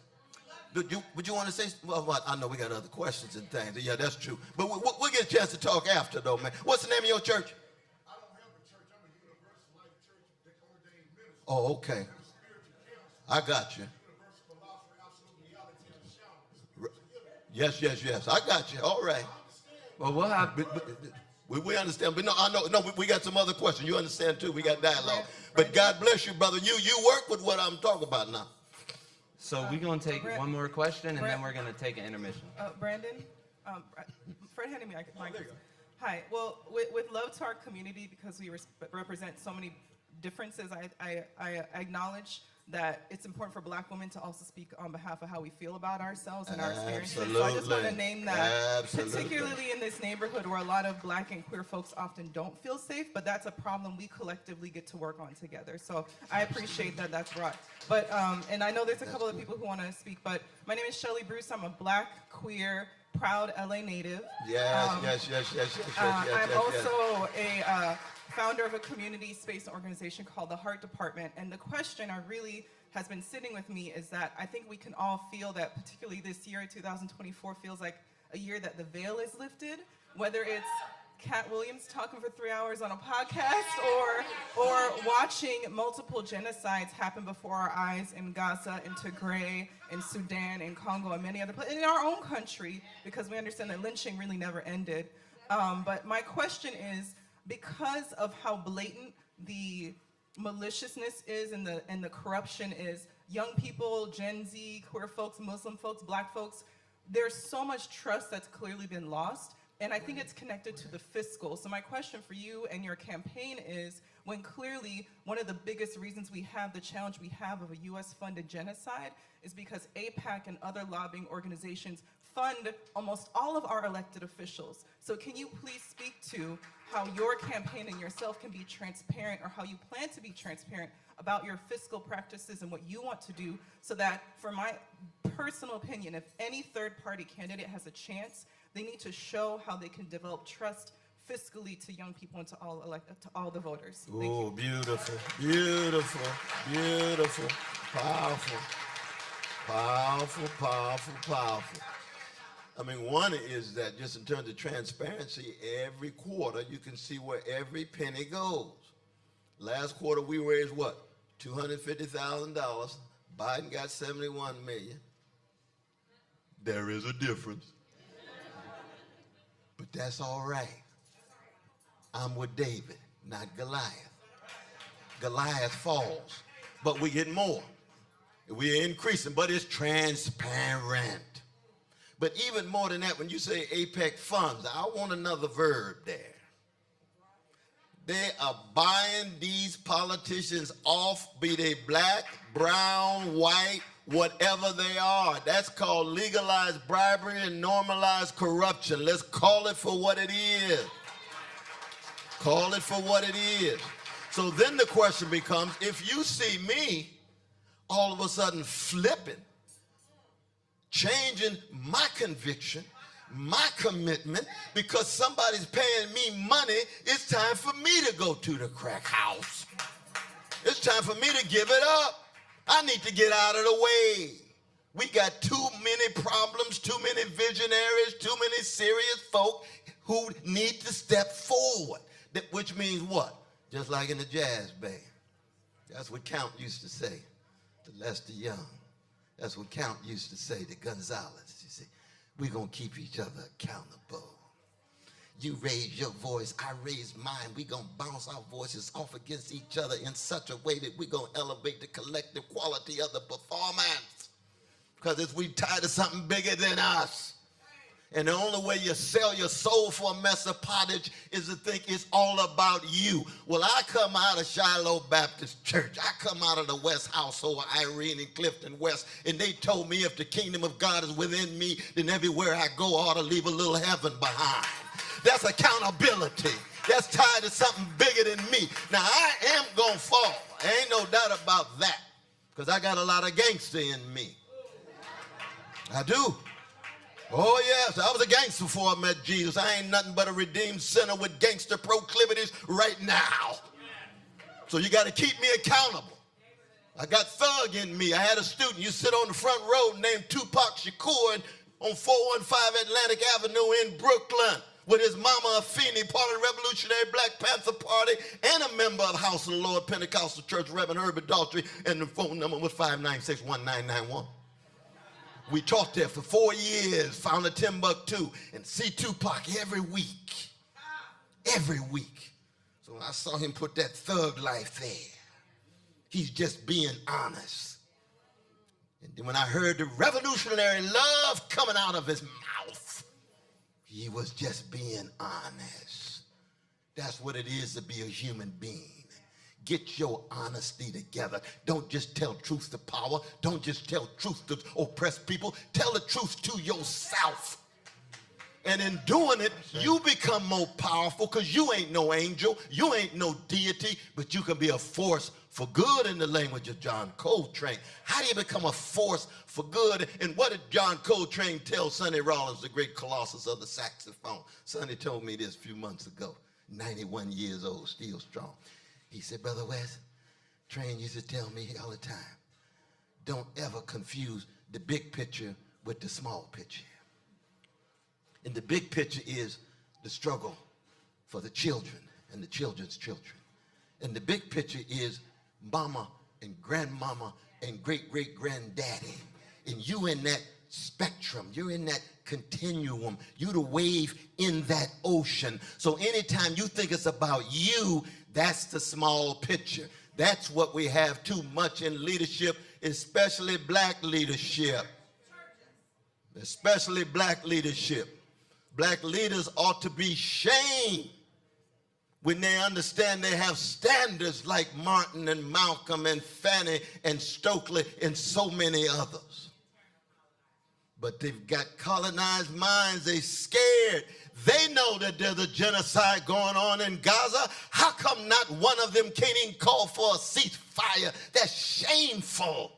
Would you want to say? Well, I know we got other questions and things. Yeah, that's true. But we'll get a chance to talk after, though, man. What's the name of your church? I don't have a church. I'm a universal life church that ordained Oh, okay. I got you. Yes, yes, yes. I got you. All right. Well, we'll have. We understand. But no, I know. No, we got some other questions. You understand too. We got dialogue. But God bless you, brother. You work with what I'm talking about now. So we're gonna take one more question, and then we're gonna take an intermission. Brandon, Fred handed me my mic. Hi. Well, with love to our community, because we represent so many differences, I acknowledge that it's important for Black women to also speak on behalf of how we feel about ourselves and our experiences. So I just want to name that, particularly in this neighborhood where a lot of Black and queer folks often don't feel safe, but that's a problem we collectively get to work on together. So I appreciate that that's brought. But, and I know there's a couple of people who want to speak, but my name is Shelly Bruce. I'm a Black, queer, proud LA native. Yes. I'm also a founder of a community space organization called the Heart Department. And the question has been sitting with me is that I think we can all feel that particularly this year, 2024, feels like a year that the veil is lifted, whether it's Cat Williams talking for 3 hours on a podcast or watching multiple genocides happen before our eyes in Gaza, in Tigray, in Sudan, in Congo, and many other places, in our own country, because we understand that lynching really never ended. But my question is, because of how blatant the maliciousness is and the corruption is, young people, Gen Z, queer folks, Muslim folks, Black folks, there's so much trust that's clearly been lost, and I think it's connected to the fiscal. So my question for you and your campaign is, when clearly one of the biggest reasons we have the challenge we have of a US-funded genocide is because AIPAC and other lobbying organizations fund almost all of our elected officials. So can you please speak to how your campaign and yourself can be transparent, or how you plan to be transparent about your fiscal practices and what you want to do, so that, for my personal opinion, if any third-party candidate has a chance, they need to show how they can develop trust fiscally to young people and to all the voters. Oh, beautiful, beautiful, beautiful, powerful, powerful, powerful, powerful. I mean, one is that just in terms of transparency, every quarter you can see where every penny goes. Last quarter we raised what? $250,000. Biden got $71 million. There is a difference. But that's all right. I'm with David, not Goliath. Goliath falls, but we get more. We're increasing, but it's transparent. But even more than that, when you say AIPAC funds, I want another verb there. They are buying these politicians off, be they Black, brown, white, whatever they are. That's called legalized bribery and normalized corruption. Let's call it for what it is. Call it for what it is. So then the question becomes, if you see me all of a sudden flipping, changing my conviction, my commitment, because somebody's paying me money, it's time for me to go to the crack house. It's time for me to give it up. I need to get out of the way. We got too many problems, too many visionaries, too many serious folk who need to step forward. Which means what? Just like in the jazz band. That's what Count used to say to Lester Young. That's what Count used to say to Gonzalez. You see, we're going to keep each other accountable. You raise your voice, I raise mine. We're going to bounce our voices off against each other in such a way that we're going to elevate the collective quality of the performance. Because we tied to something bigger than us. And the only way you sell your soul for a mess of pottage is to think it's all about you. Well, I come out of Shiloh Baptist Church. I come out of the West household, Irene and Clifton West, and they told me if the kingdom of God is within me, then everywhere I go I ought to leave a little heaven behind. That's accountability. That's tied to something bigger than me. Now, I am going to fall. Ain't no doubt about that, because I got a lot of gangster in me. I do. Oh, yes, I was a gangster before I met Jesus. I ain't nothing but a redeemed sinner with gangster proclivities right now. So you got to keep me accountable. I got thug in me. I had a student, you sit on the front row, named Tupac Shakur on 415 Atlantic Avenue in Brooklyn. with his mama Afeni, part of the Revolutionary Black Panther Party, and a member of House of the Lord Pentecostal Church, Reverend Herbert Daltrey, and the phone number was 596-1991. We taught there for 4 years, found a Timbuktu, and see Tupac every week. Every week. So when I saw him put that thug life there, he's just being honest. And then when I heard the revolutionary love coming out of his mouth, he was just being honest. That's what it is to be a human being. Get your honesty together. Don't just tell truth to power. Don't just tell truth to oppressed people. Tell the truth to yourself. And in doing it, you become more powerful because you ain't no angel. You ain't no deity, but you can be a force for good in the language of John Coltrane. How do you become a force for good? And what did John Coltrane tell Sonny Rollins, the great colossus of the saxophone? Sonny told me this a few months ago, 91 years old, still strong. He said, Brother West, Train used to tell me all the time, don't ever confuse the big picture with the small picture. And the big picture is the struggle for the children and the children's children. And the big picture is mama and grandmama and great-great-granddaddy. And you in that spectrum, you're in that continuum, you're the wave in that ocean. So anytime you think it's about you, that's the small picture. That's what we have too much in leadership, especially black leadership. Especially black leadership. Black leaders ought to be shamed when they understand they have standards like Martin and Malcolm and Fannie and Stokely and so many others. But they've got colonized minds. They're scared. They know that there's a genocide going on in Gaza. How come not one of them can't even call for a ceasefire? That's shameful.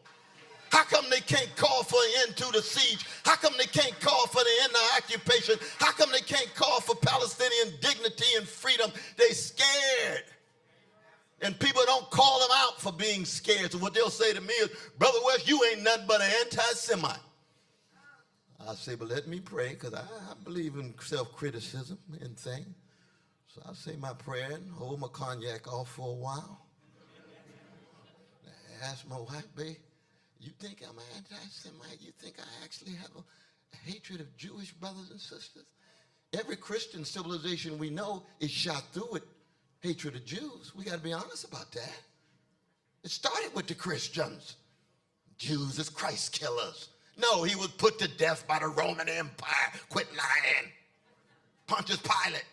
How come they can't call for an end to the siege? How come they can't call for the end of occupation? How come they can't call for Palestinian dignity and freedom? They scared. And people don't call them out for being scared. So what they'll say to me is, Brother West, you ain't nothing but an anti-Semite. I say, but let me pray, because I believe in self-criticism and things. So I say my prayer and hold my cognac off for a while. I ask my wife, babe, you think I'm an anti-Semite? You think I actually have a hatred of Jewish brothers and sisters? Every Christian civilization we know is shot through with hatred of Jews. We got to be honest about that. It started with the Christians. Jews as Christ killers. No, he was put to death by the Roman Empire. Quit lying. Pontius Pilate.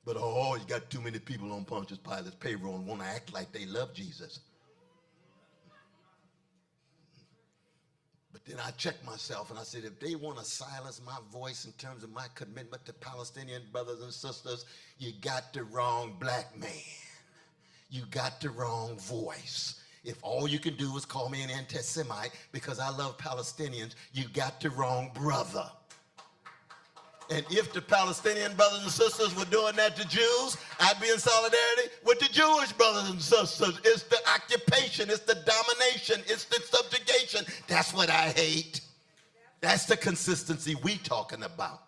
But oh, you got too many people on Pontius Pilate's payroll and want to act like they love Jesus. But then I checked myself and I said, if they want to silence my voice in terms of my commitment to Palestinian brothers and sisters, you got the wrong black man. You got the wrong voice. If all you can do is call me an anti-Semite because I love Palestinians, you got the wrong brother. And if the Palestinian brothers and sisters were doing that to Jews, I'd be in solidarity with the Jewish brothers and sisters. It's the occupation, it's the domination, it's the subjugation. That's what I hate. That's the consistency we talking about.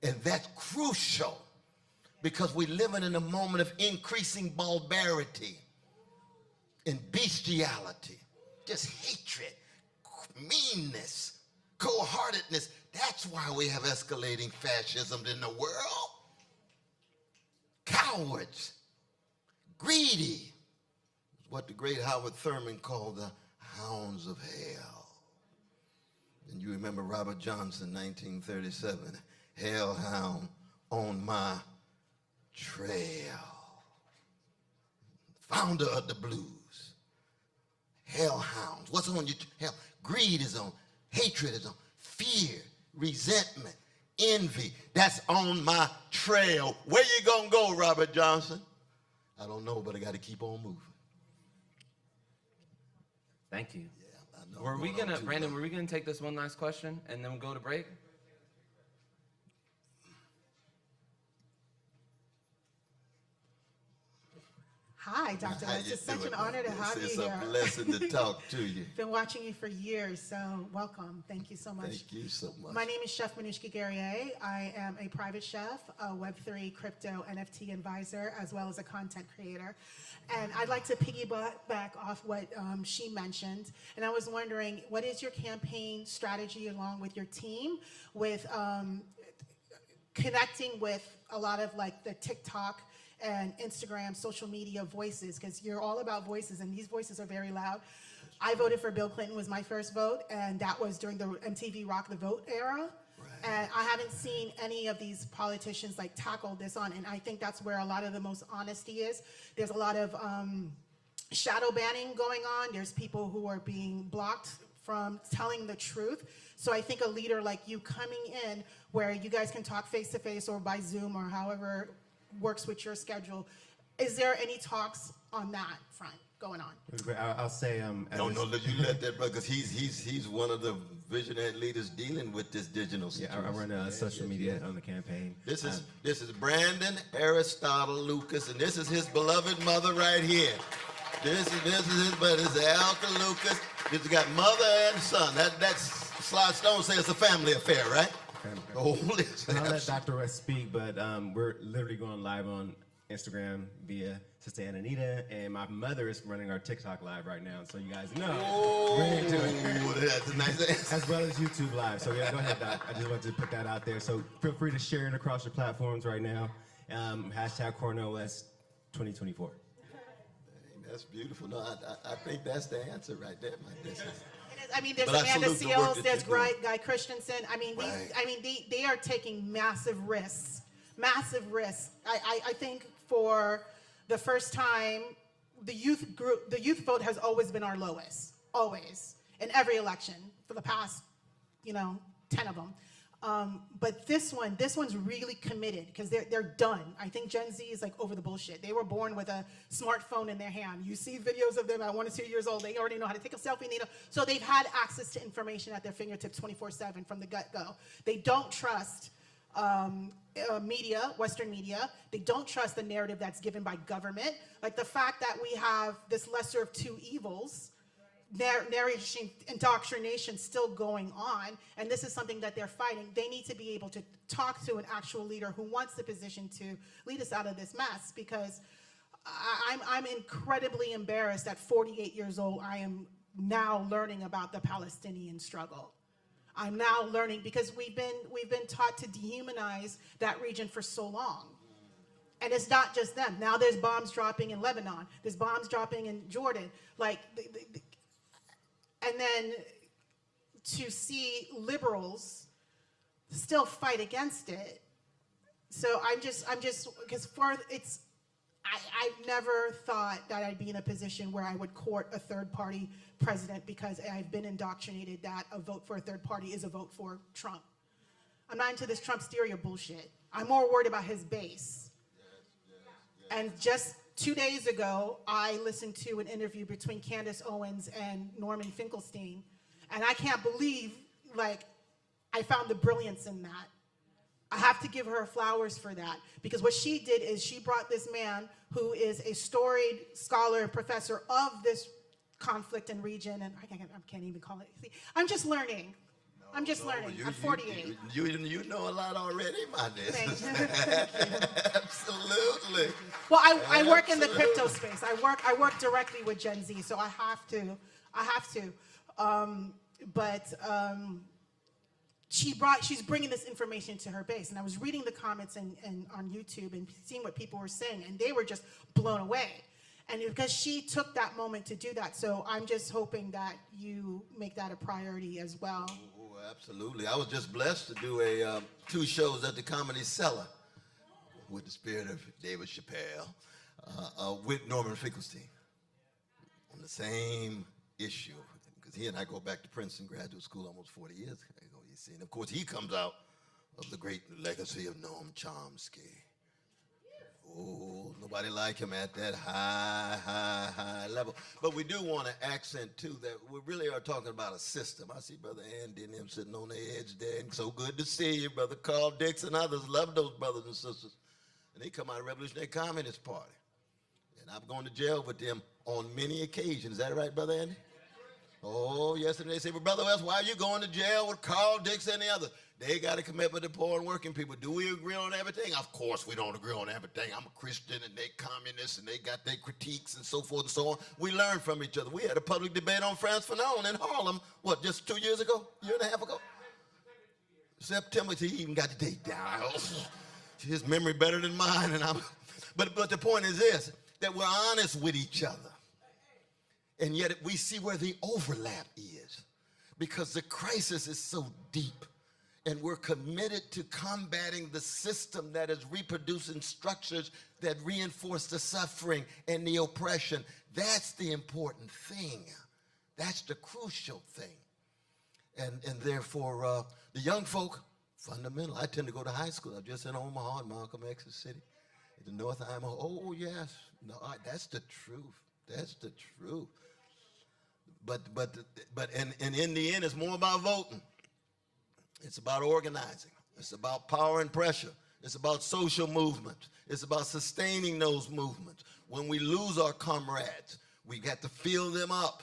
And that's crucial because we're living in a moment of increasing barbarity and bestiality, just hatred, meanness, cold-heartedness. That's why we have escalating fascism in the world. Cowards, greedy, what the great Howard Thurman called the hounds of hell. And you remember Robert Johnson, 1937, hellhound on my trail. Founder of the blues. Hellhounds. What's on your hell? Greed is on. Hatred is on. Fear, resentment, envy. That's on my trail. Where you gonna go, Robert Johnson? I don't know, but I got to keep on moving. Thank you. Yeah, I know. Brandon, were we gonna take this one last question and then we'll go to break? Hi. Hi, Dr. West. It's such an honor to have you It's here. a blessing to talk to you. Been watching you for years, so welcome. Thank you so much. Thank you so much. My name is Chef Manushka Guerrier. I am a private chef, a Web3 crypto NFT advisor, as well as a content creator. And I'd like to piggyback off what she mentioned. And I was wondering, what is your campaign strategy along with your team with connecting with a lot of like the TikTok and Instagram social media voices, because you're all about voices and these voices are very loud. I voted for Bill Clinton, was my first vote, and that was during the MTV Rock the Vote era. And I haven't seen any of these politicians like tackle this on, and I think that's where a lot of the most honesty is. There's a lot of shadow banning going on. There's people who are being blocked from telling the truth. So I think a leader like you coming in where you guys can talk face to face or by Zoom or however works with your schedule. Is there any talks on that front going on? I'll say, Don't know that you let that, brother, because he's one of the visionary leaders dealing with this digital situation. I run social media on the campaign. This is Brandon Aristotle Lucas, and this is his beloved mother right here. This is his brother. This is Alka Lucas. He's got mother and son. That's Sly Stone say it's a family affair, right? I'll let Dr. West speak, but we're literally going live on Instagram via Sister Anita, and my mother is running our TikTok live right now, so you guys know. We're into it. That's a nice answer. As well as YouTube live. So yeah, go ahead, Doc. I just wanted to put that out there. So feel free to share it across your platforms right now. Hashtag Cornel West 2024. That's beautiful. No, I think that's the answer right there, man. I mean, there's But I Amanda salute the work Seals, that there's you're doing. Guy Christensen. I mean, Right. they are taking massive risks. Massive risks. I think for the first time, the youth vote has always been our lowest, always, in every election for the past, 10 of them. But this one's really committed because they're done. I think Gen Z is like over the bullshit. They were born with a smartphone in their hand. You see videos of them at 1 or 2 years old. They already know how to take a selfie. So they've had access to information at their fingertips 24/7 from the get-go. They don't trust media, Western media. They don't trust the narrative that's given by government. Like the fact that we have this lesser of two evils, narration, indoctrination still going on, and this is something that they're fighting. They need to be able to talk to an actual leader who wants the position to lead us out of this mess, because I'm incredibly embarrassed at 48 years old. I am now learning about the Palestinian struggle. I'm now learning because we've been taught to dehumanize that region for so long. And it's not just them. Now there's bombs dropping in Lebanon. There's bombs dropping in Jordan. And then to see liberals still fight against it. So I've never thought that I'd be in a position where I would court a third party president, because I've been indoctrinated that a vote for a third party is a vote for Trump. I'm not into this Trumpsteria bullshit. I'm more worried about his base. And just 2 days ago, I listened to an interview between Candace Owens and Norman Finkelstein, and I can't believe, I found the brilliance in that. I have to give her flowers for that, because what she did is she brought this man who is a storied scholar and professor of this conflict and region, and I can't even call it. See, I'm just learning. I'm 48. You know a lot already, my dear. Thank you. Absolutely. Well, I work in the crypto space. I work directly with Gen Z, so I have to. She's bringing this information to her base, and I was reading the comments and on YouTube and seeing what people were saying, and they were just blown away. And because she took that moment to do that, so I'm just hoping that you make that a priority as well. Oh, absolutely. I was just blessed to do 2 shows at the Comedy Cellar with the spirit of David Chappelle, with Norman Finkelstein on the same issue, because he and I go back to Princeton Graduate School almost 40 years ago, you see. And of course, he comes out of the great legacy of Noam Chomsky. Oh, nobody like him at that high level. But we do want to accent, too, that we really are talking about a system. I see Brother Andy and him sitting on the edge there, and so good to see you, Brother Carl Dix and others. Love those brothers and sisters. And they come out of the Revolutionary Communist Party. And I've gone to jail with them on many occasions. Is that right, Brother Andy? Oh, yes, and they say, well, Brother West, why are you going to jail with Carl Dix and the others? They got a commitment to poor and working people. Do we agree on everything? Of course we don't agree on everything. I'm a Christian and they communists and they got their critiques and so forth and so on. We learn from each other. We had a public debate on Frantz Fanon in Harlem, what, just 2 years ago? Year and a half ago? September, he even got the date down. His memory better than mine. But the point is this, that we're honest with each other. And yet we see where the overlap is, because the crisis is so deep. And we're committed to combating the system that is reproducing structures that reinforce the suffering and the oppression. That's the important thing. That's the crucial thing. And therefore, the young folk, fundamental. I tend to go to high school. I'm just in Omaha, in Malcolm X's city. In the North Idaho. Oh, yes. No, that's the truth. That's the truth. But in the end, it's more about voting. It's about organizing. It's about power and pressure. It's about social movements. It's about sustaining those movements. When we lose our comrades, we got to fill them up.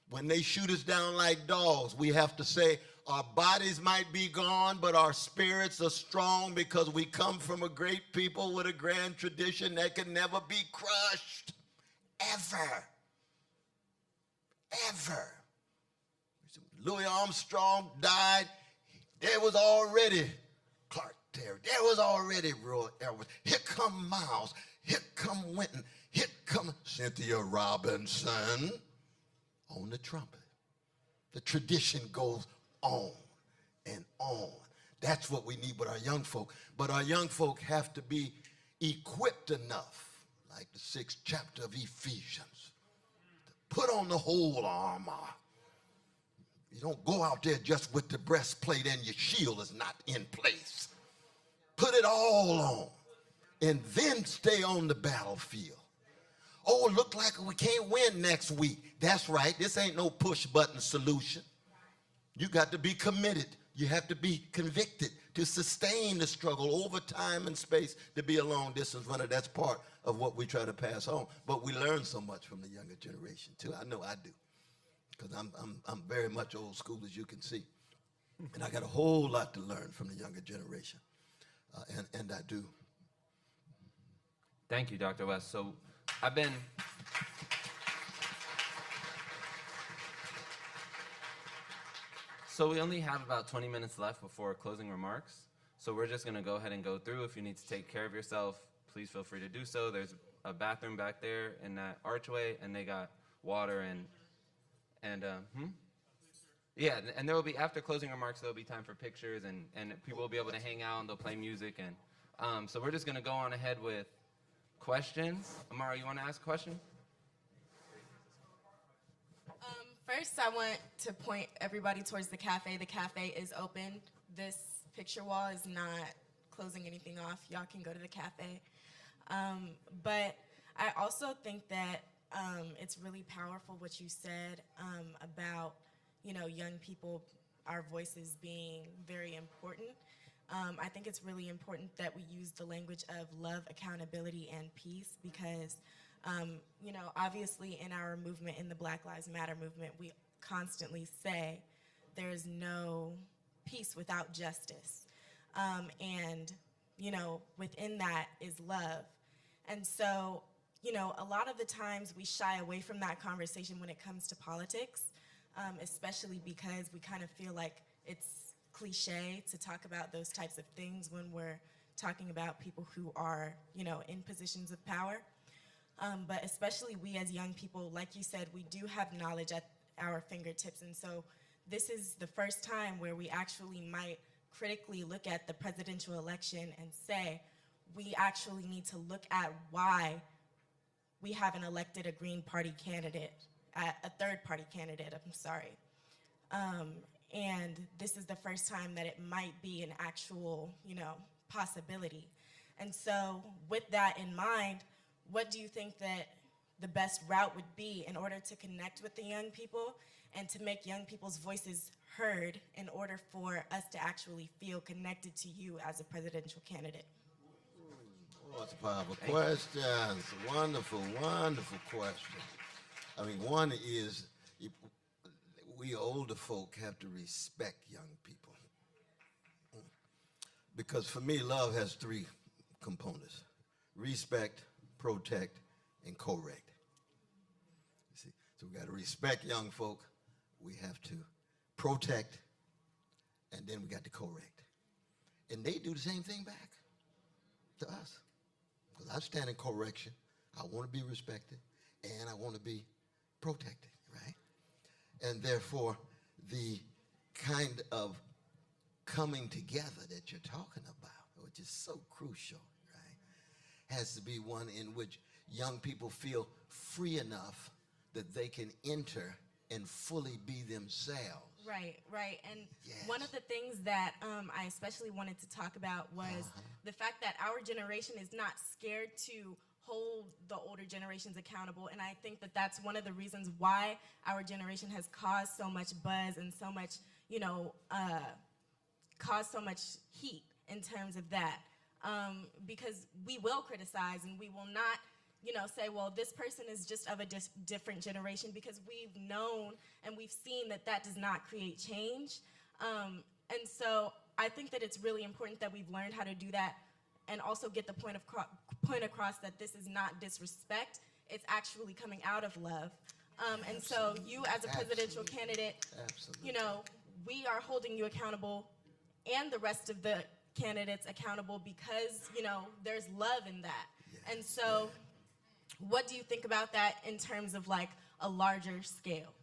When they shoot us down like dogs, we have to say, our bodies might be gone, but our spirits are strong because we come from a great people with a grand tradition that can never be crushed. Ever. Ever. Louis Armstrong died. There was already Clark Terry. There was already Roy Edwards. Here come Miles. Here come Winton. Here come Cynthia Robinson on the trumpet. The tradition goes on and on. That's what we need with our young folk. But our young folk have to be equipped enough, like the 6th chapter of Ephesians, to put on the whole armor. You don't go out there just with the breastplate and your shield is not in place. Put it all on and then stay on the battlefield. Oh, look like we can't win next week. That's right. This ain't no push-button solution. You got to be committed. You have to be convicted to sustain the struggle over time and space, to be a long-distance runner. That's part of what we try to pass on. But we learn so much from the younger generation, too. I know I do. Because I'm very much old school, as you can see. And I got a whole lot to learn from the younger generation. And I do. Thank you, Dr. West. So So we only have about 20 minutes left before closing remarks. So we're just gonna go ahead and go through. If you need to take care of yourself, please feel free to do so. There's a bathroom back there in that archway, and they got water and yeah, and there will be, after closing remarks, there'll be time for pictures, and people will be able to hang out, and they'll play music, and so we're just gonna go on ahead with questions. Amara, you wanna ask a question? First, I want to point everybody towards the cafe. The cafe is open. This picture wall is not closing anything off. Y'all can go to the cafe. But I also think that it's really powerful what you said about, young people, our voices being very important. I think it's really important that we use the language of love, accountability, and peace because, obviously in our movement, in the Black Lives Matter movement, we constantly say there's no peace without justice. And, within that is love. And so, a lot of the times we shy away from that conversation when it comes to politics, especially because we kind of feel like it's cliche to talk about those types of things when we're talking about people who are, in positions of power. But especially we as young people, like you said, we do have knowledge at our fingertips. And so this is the first time where we actually might critically look at the presidential election and say, we actually need to look at why we haven't elected a Green Party candidate, a third party candidate, I'm sorry. And this is the first time that it might be an actual, possibility. And so with that in mind, what do you think that the best route would be in order to connect with the young people and to make young people's voices heard in order for us to actually feel connected to you as a presidential candidate? What's powerful questions? Wonderful, wonderful questions. I mean, one is we older folk have to respect young people. Because for me, love has three components: respect, protect, and correct. You see, so we got to respect young folk, we have to protect, and then we got to correct. And they do the same thing back to us. Because I stand in correction, I want to be respected, and I want to be protected, right? And therefore, the kind of coming together that you're talking about, which is so crucial, right, has to be one in which young people feel free enough that they can enter and fully be themselves. Right, right. And Yes. one of the things that I especially wanted to talk about was the fact that our generation is not scared to hold the older generations accountable. And I think that that's one of the reasons why our generation has caused so much buzz and so much, caused so much heat in terms of that. Because we will criticize and we will not say, well, this person is just of a different generation, because we've known and we've seen that that does not create change. And so I think that it's really important that we've learned how to do that and also get the point across that this is not disrespect, it's actually coming out of love. And so you as a presidential candidate, we are holding you accountable and the rest of the candidates accountable because, there's love in that. And so what do you think about that in terms of like a larger scale?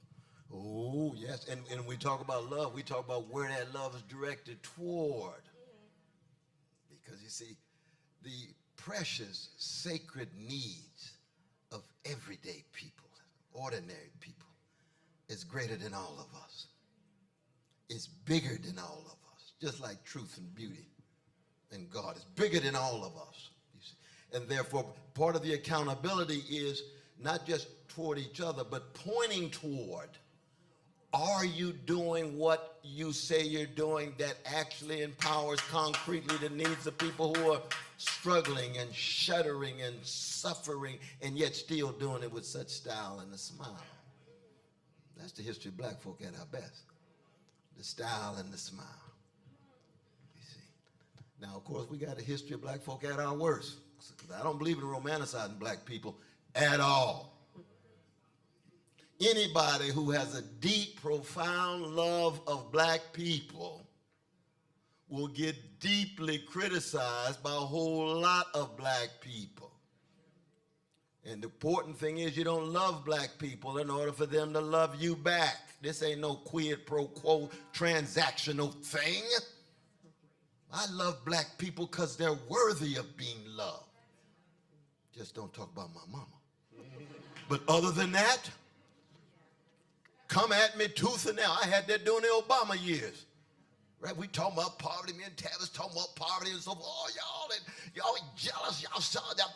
Oh, yes. And when we talk about love, we talk about where that love is directed toward. Because you see, the precious, sacred needs of everyday people, ordinary people, is greater than all of us. It's bigger than all of us, just like truth and beauty and God is bigger than all of us. You see? And therefore, part of the accountability is not just toward each other, but pointing toward, are you doing what you say you're doing that actually empowers concretely the needs of people who are struggling and shuddering and suffering and yet still doing it with such style and a smile? That's the history of black folk at our best. The style and the smile. You see. Now, of course, we got a history of black folk at our worst. I don't believe in romanticizing black people at all. Anybody who has a deep, profound love of black people will get deeply criticized by a whole lot of black people. And the important thing is you don't love black people in order for them to love you back. This ain't no quid pro quo transactional thing. I love black people because they're worthy of being loved. Just don't talk about my mama. But other than that, come at me tooth and nail. I had that during the Obama years. Right? We talking about poverty. Me and Tavis talking about poverty and so forth. Oh, y'all jealous. Y'all saw that.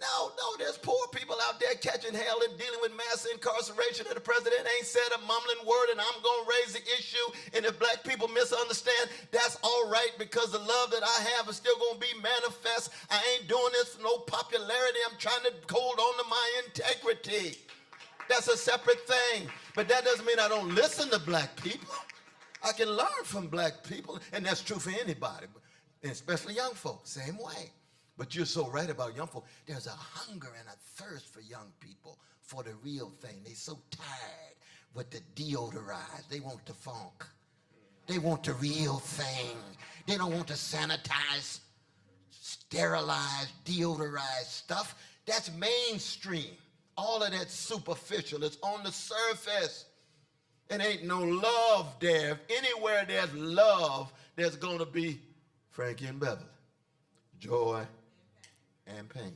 No, there's poor people out there catching hell and dealing with mass incarceration, and the president ain't said a mumbling word, and I'm going to raise the issue. And if black people misunderstand, that's all right, because the love that I have is still going to be manifest. I ain't doing this for no popularity. I'm trying to hold on to my integrity. That's a separate thing. But that doesn't mean I don't listen to black people. I can learn from black people, and that's true for anybody, and especially young folks, same way. But you're so right about young folk. There's a hunger and a thirst for young people for the real thing. They're so tired with the deodorized. They want the funk. They want the real thing. They don't want the sanitized, sterilized, deodorized stuff. That's mainstream. All of that's superficial. It's on the surface. And ain't no love there. If anywhere there's love, there's going to be Frankie and Beverly. Joy and pain.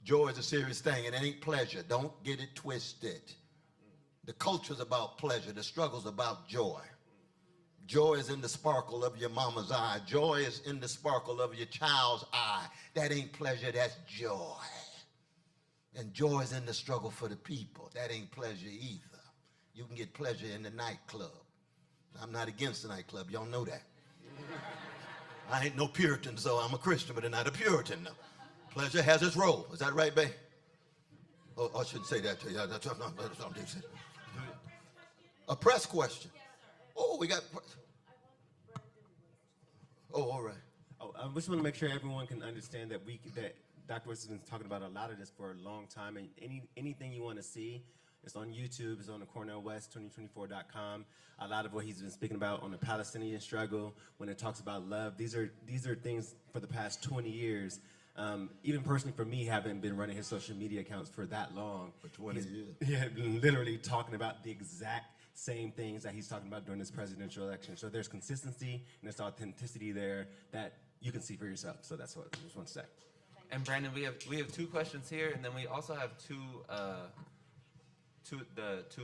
Joy is a serious thing, and it ain't pleasure. Don't get it twisted. The culture's about pleasure. The struggle's about joy. Joy is in the sparkle of your mama's eye. Joy is in the sparkle of your child's eye. That ain't pleasure, that's joy. And joy is in the struggle for the people. That ain't pleasure either. You can get pleasure in the nightclub. I'm not against the nightclub. Y'all know that. I ain't no Puritan, so I'm a Christian, but I'm not a Puritan, no. Pleasure has its role. Is that right, babe? Oh, I shouldn't say that to you. That's not a press question. Oh, we got. Oh, all right. Oh, I just want to make sure everyone can understand that that Dr. West has been talking about a lot of this for a long time, and anything you want to see, it's on YouTube, it's on the CornelWest2024.com. A lot of what he's been speaking about on the Palestinian struggle, when it talks about love, these are things for the past 20 years. Even personally for me, haven't been running his social media accounts for that long. For 20 years. Yeah, literally talking about the exact same things that he's talking about during this presidential election. So there's consistency and there's authenticity there that you can see for yourself. So that's what I just want to say. And Brandon, we have 2 questions here, and then we also have two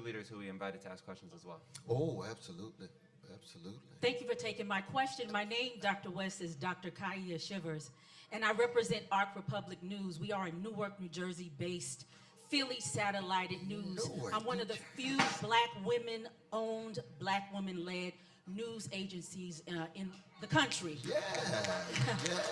leaders who we invited to ask questions as well. Oh, absolutely. Absolutely. Thank you for taking my question. My name, Dr. West, is Dr. Kaya Shivers, and I represent ARC Republic News. We are a Newark, New Jersey-based, Philly satellited news. I'm one of the few black women-owned, black women-led news agencies in the country. Yeah.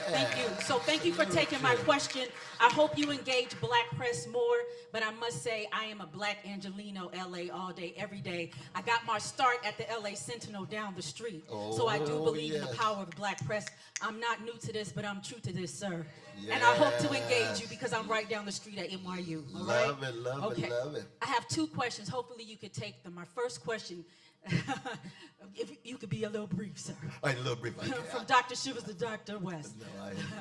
Thank you. So thank you for taking my question. I hope you engage black press more, but I must say I am a black Angelino, LA, all day, every day. I got my start at the LA Sentinel down the street. So I do believe in the power of the black press. I'm not new to this, but I'm true to this, sir. And I hope to engage you because I'm right down the street at NYU. All right? Love it, love it, love it. I have 2 questions. Hopefully you could take them. My first question, if you could be a little brief, sir. A little brief. From Dr. Shivers to Dr. West. No,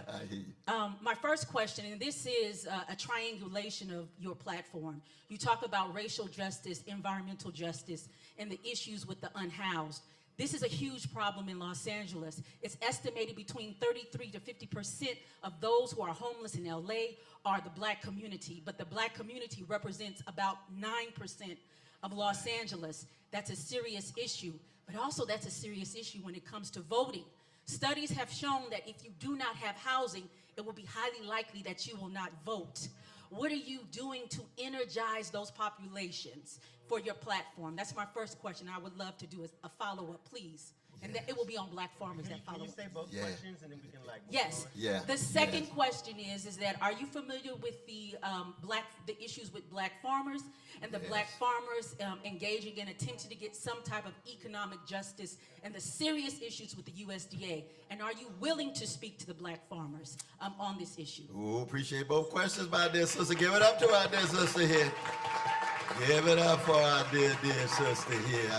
I hear you. My first question, and this is a triangulation of your platform. You talk about racial justice, environmental justice, and the issues with the unhoused. This is a huge problem in Los Angeles. It's estimated between 33 to 50% of those who are homeless in LA are the black community, but the black community represents about 9% of Los Angeles. That's a serious issue, but also that's a serious issue when it comes to voting. Studies have shown that if you do not have housing, it will be highly likely that you will not vote. What are you doing to energize those populations for your platform? That's my first question. I would love to do a follow-up, please. And it will be on black farmers that follow up. Can you say both questions and then we can like Yes. Yeah. The second question is that are you familiar with the issues with black farmers and the black farmers engaging and attempting to get some type of economic justice and the serious issues with the USDA? And are you willing to speak to the black farmers on this issue? Ooh, appreciate both questions, my dear sister. Give it up to our dear sister here. Give it up for our dear sister here.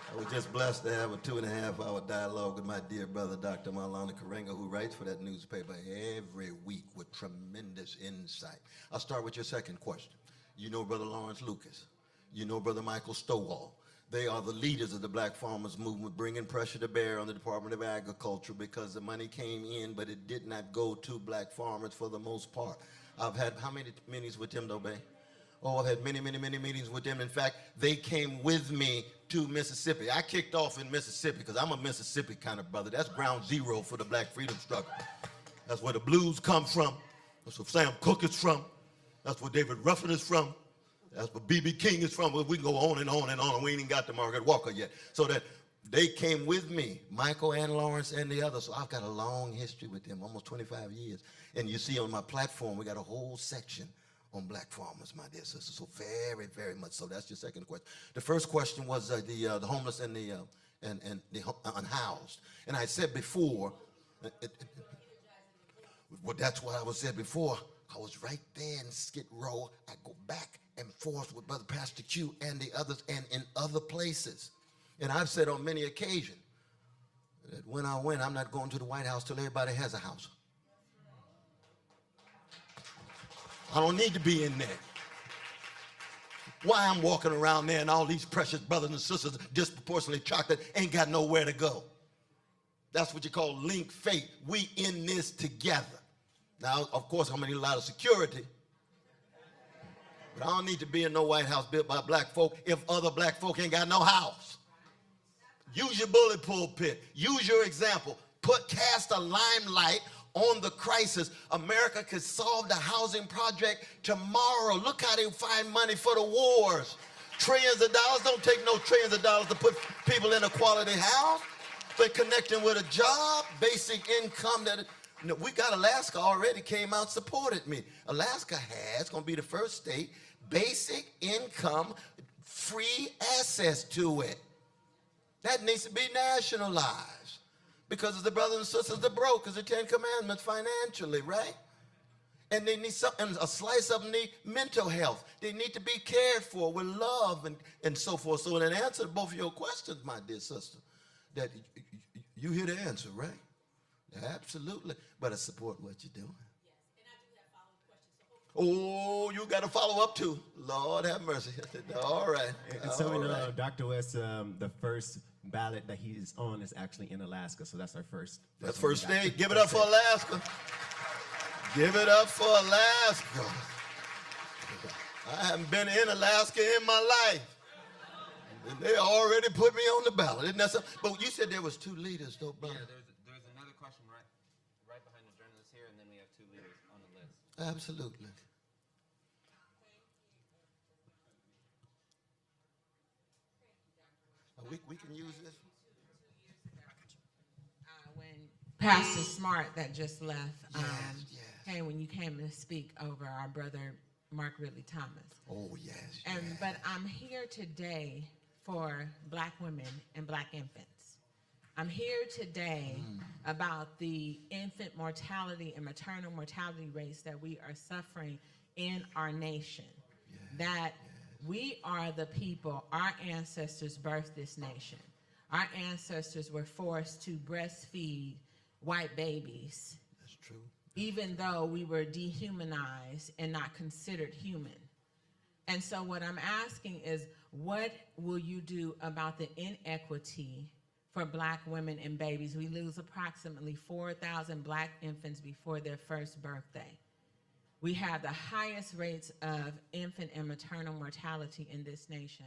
I was just blessed to have a 2.5-hour dialogue with my dear brother, Dr. Maulana Karenga, who writes for that newspaper every week with tremendous insight. I'll start with your second question. You know Brother Lawrence Lucas. You know Brother Michael Stowall. They are the leaders of the black farmers movement, bringing pressure to bear on the Department of Agriculture because the money came in, but it did not go to black farmers for the most part. I've had how many meetings with them, though, babe? Oh, I've had many, many, many meetings with them. In fact, they came with me to Mississippi. I kicked off in Mississippi because I'm a Mississippi kind of brother. That's ground zero for the black freedom struggle. That's where the blues come from. That's where Sam Cooke is from. That's where David Ruffin is from. That's where B.B. King is from. We can go on and on and on. We ain't even got to Margaret Walker yet. So that they came with me, Michael and Lawrence and the others. So I've got a long history with them, almost 25 years. And you see on my platform, we got a whole section on black farmers, my dear sister. So very, very much so. That's your second question. The first question was the homeless and the unhoused. And I said before, well, that's what I was said before. I was right there in Skid Row. I go back and forth with Brother Pastor Q and the others and in other places. And I've said on many occasions that when I win, I'm not going to the White House till everybody has a house. I don't need to be in there. Why I'm walking around there and all these precious brothers and sisters disproportionately chocolate ain't got nowhere to go. That's what you call link faith. We in this together. Now, of course, I'm gonna need a lot of security. But I don't need to be in no White House built by black folk if other black folk ain't got no house. Use your bullet pulpit. Use your example. Cast a limelight on the crisis. America could solve the housing project tomorrow. Look how they find money for the wars. Trillions of dollars. Don't take no trillions of dollars to put people in a quality house. They're connecting with a job, basic income that No, we got Alaska already came out, supported me. Alaska has, going to be the first state, basic income, free access to it. That needs to be nationalized because of the brothers and sisters that broke, because the Ten Commandments financially, right? And they need something, a slice of them need mental health. They need to be cared for with love and so forth. So in answer to both of your questions, my dear sister, that you hear the answer, right? Absolutely. But I support what you're doing. Yes, and I do have follow-up questions. Oh, you got to follow up too. Lord have mercy. All right. And so we know right. Dr. West, the first ballot that he's on is actually in Alaska, so that's our first. That's first state. Give it up for Alaska. Give it up for Alaska. I haven't been in Alaska in my life. And they already put me on the ballot. Isn't that something? But you said there was 2 leaders, though, brother. Yeah, there's another question right behind the journalist here, and then we have 2 leaders on the list. Absolutely. We can use this. When Pastor Smart that just left came, when you came to speak over our brother Mark Ridley Thomas. Oh, yes. But I'm here today for Black women and Black infants. I'm here today about the infant mortality and maternal mortality rates that we are suffering in our nation. That we are the people, our ancestors birthed this nation. Our ancestors were forced to breastfeed white babies. That's true. Even though we were dehumanized and not considered human. And so what I'm asking is, what will you do about the inequity for Black women and babies? We lose approximately 4,000 Black infants before their first birthday. We have the highest rates of infant and maternal mortality in this nation.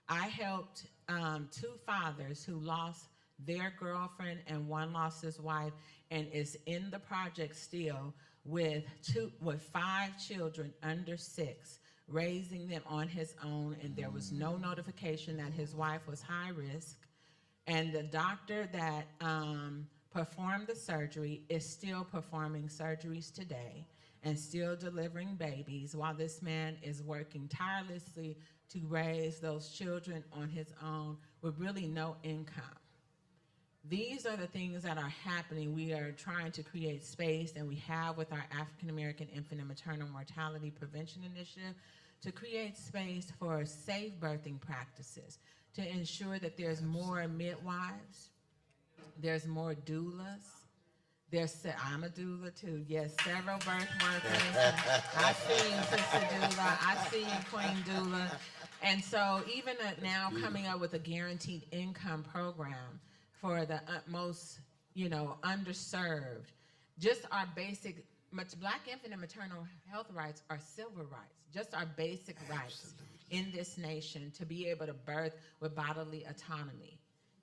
I helped 2 fathers who lost their girlfriend and one lost his wife and is in the project still with 5 children under 6, raising them on his own, and there was no notification that his wife was high risk. And the doctor that performed the surgery is still performing surgeries today and still delivering babies while this man is working tirelessly to raise those children on his own with really no income. These are the things that are happening. We are trying to create space, and we have with our African American Infant and Maternal Mortality Prevention Initiative to create space for safe birthing practices, to ensure that there's more midwives, there's more doulas. I'm a doula too. Yes, several birth workers. I see you, Sister Doula. I see you, Queen Doula. And so even now coming up with a guaranteed income program for the most, underserved. Just our basic, Black infant and maternal health rights are civil rights. Just our basic rights in this nation to be able to birth with bodily autonomy,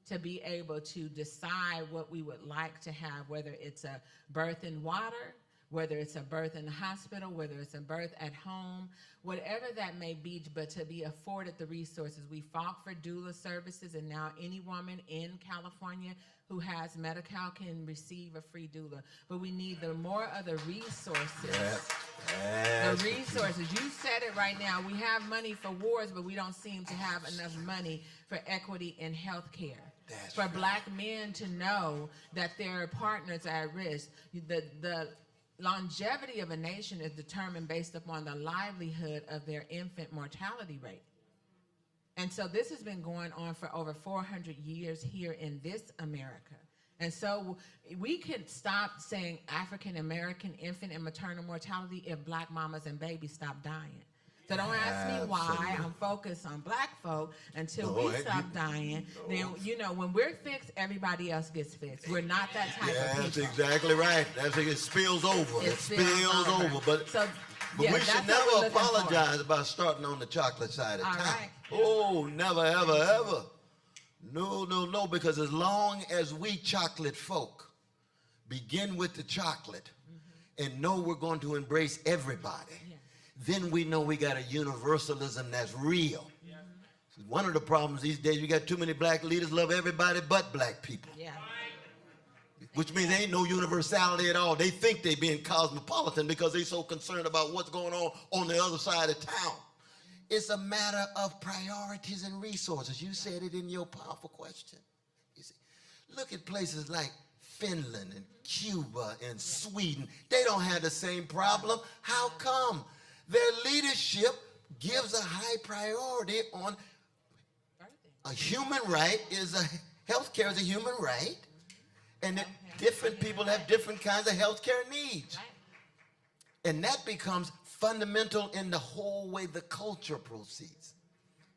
to be able to decide what we would like to have, whether it's a birth in water, whether it's a birth in the hospital, whether it's a birth at home, whatever that may be, but to be afforded the resources. We fought for doula services, and now any woman in California who has Medi-Cal can receive a free doula. But we need more of the resources. The resources. You said it right now. We have money for wars, but we don't seem to have enough money for equity in health care. For Black men to know that their partners are at risk. The longevity of a nation is determined based upon the livelihood of their infant mortality rate. And so this has been going on for over 400 years here in this America. And so we could stop saying African American infant and maternal mortality if Black mamas and babies stop dying. So don't ask me why I'm focused on Black folk until we stop dying. Then, when we're fixed, everybody else gets fixed. We're not that type of people. That's exactly right. It spills over. It spills over. But we should never apologize about starting on the chocolate side of town. Right. Oh, never, ever, ever. No, because as long as we chocolate folk begin with the chocolate and know we're going to embrace everybody, then we know we got a universalism that's real. One of the problems these days, we got too many Black leaders love everybody but Black people. which means there ain't no universality at all. They think they being cosmopolitan because they so concerned about what's going on the other side of town. It's a matter of priorities and resources. You said it in your powerful question. You see, look at places like Finland and Cuba and Sweden. They don't have the same problem. How come? Their leadership gives a high priority on a human right healthcare is a human right, and that different people have different kinds of healthcare needs. And that becomes fundamental in the whole way the culture proceeds.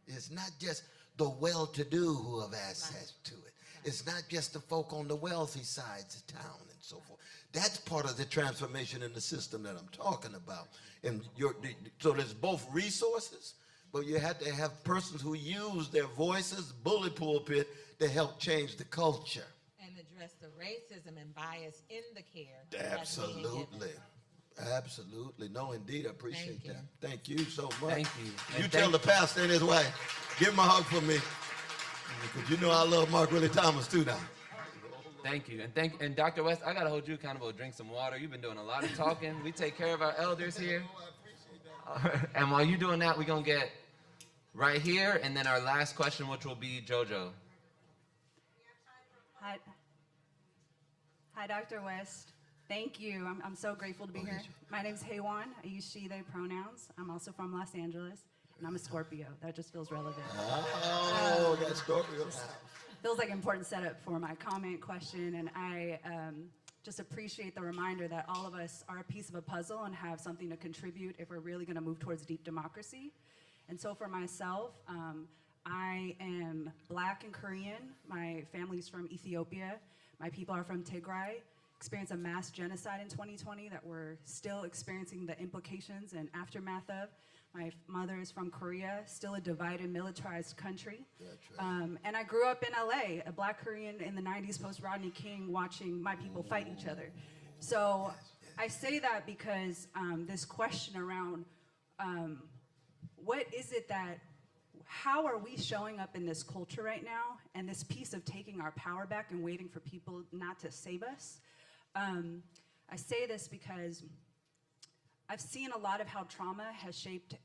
It's not just the well-to-do who have access to it. It's not just the folk on the wealthy sides of town and so forth. That's part of the transformation in the system that I'm talking about. And so there's both resources, but you have to have persons who use their voices, bully pulpit, to help change the culture. And address the racism and bias in the care. that's being given. Absolutely. Absolutely. No, indeed, I appreciate that. Thank you so much. Thank you. You tell the pastor and his wife, give him a hug for me. Because you know I love Mark Willie Thomas too now. Thank you. And Dr. West, I got to hold you accountable. Drink some water. You've been doing a lot of talking. We take care of our elders here. And while you're doing that, we're going to get right here, and then our last question, which will be JoJo. Hi, Dr. West. Thank you. I'm so grateful to be here. My name's Haywan. I use she, they pronouns. I'm also from Los Angeles, and I'm a Scorpio. That just feels relevant. Oh, that's Scorpio. Feels like an important setup for my comment question, and I just appreciate the reminder that all of us are a piece of a puzzle and have something to contribute if we're really going to move towards deep democracy. And so for myself, I am Black and Korean. My family's from Ethiopia. My people are from Tigray. Experienced a mass genocide in 2020 that we're still experiencing the implications and aftermath of. My mother is from Korea, still a divided, militarized country. That's right. And I grew up in LA, a Black Korean in the 90s post-Rodney King, watching my people fight each other. So I say that because this question around what is it that, how are we showing up in this culture right now, and this piece of taking our power back and waiting for people not to save us? I say this because I've seen a lot of how trauma has shaped,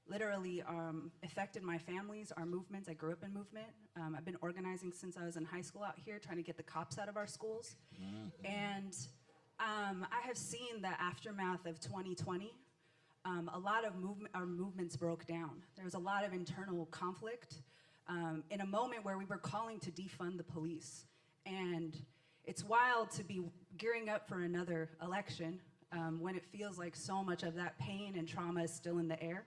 literally affected my families, our movements. I grew up in movement. I've been organizing since I was in high school out here, trying to get the cops out of our schools. And I have seen the aftermath of 2020. A lot of our movements broke down. There was a lot of internal conflict in a moment where we were calling to defund the police. And it's wild to be gearing up for another election when it feels like so much of that pain and trauma is still in the air.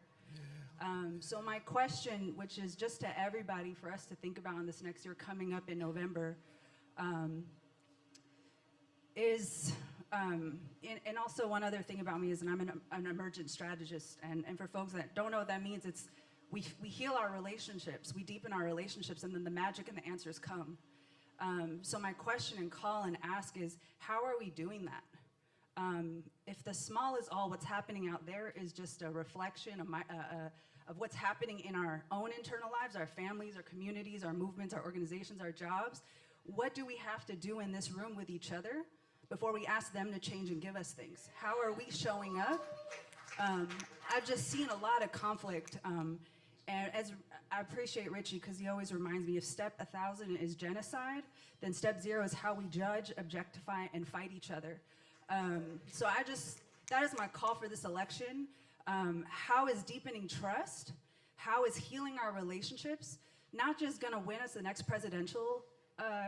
So my question, which is just to everybody for us to think about in this next year coming up in November, is, and also one other thing about me is that I'm an emergent strategist, and for folks that don't know what that means, it's we heal our relationships, we deepen our relationships, and then the magic and the answers come. So my question and call and ask is, how are we doing that? If the small is all, what's happening out there is just a reflection of what's happening in our own internal lives, our families, our communities, our movements, our organizations, our jobs. What do we have to do in this room with each other before we ask them to change and give us things? How are we showing up? I've just seen a lot of conflict. And as I appreciate Richie, because he always reminds me, if step 1,000 is genocide, then step 0 is how we judge, objectify, and fight each other. So that is my call for this election. How is deepening trust? How is healing our relationships not just gonna win us the next presidential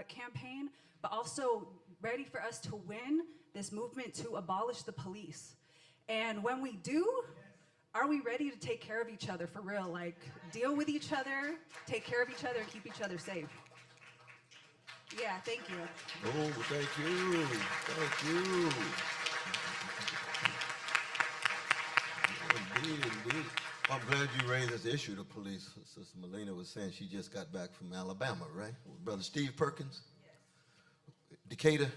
campaign, but also ready for us to win this movement to abolish the police? And when we do, are we ready to take care of each other for real? Like, deal with each other, take care of each other, and keep each other safe. Yeah, thank you. Oh, thank you. Thank you. Indeed. I'm glad you raised this issue, the police. Sister Melina was saying she just got back from Alabama, right? Brother Steve Perkins? Decatur,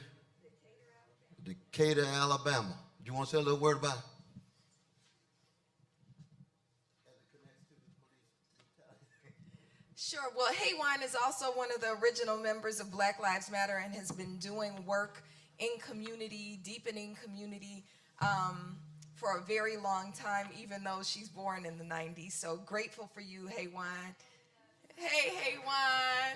Alabama. Do you want to say a little word about it? Sure. Well, Haywan is also one of the original members of Black Lives Matter and has been doing work in community, deepening community for a very long time, even though she's born in the 90s. So grateful for you, Haywan. Hey, Haywan.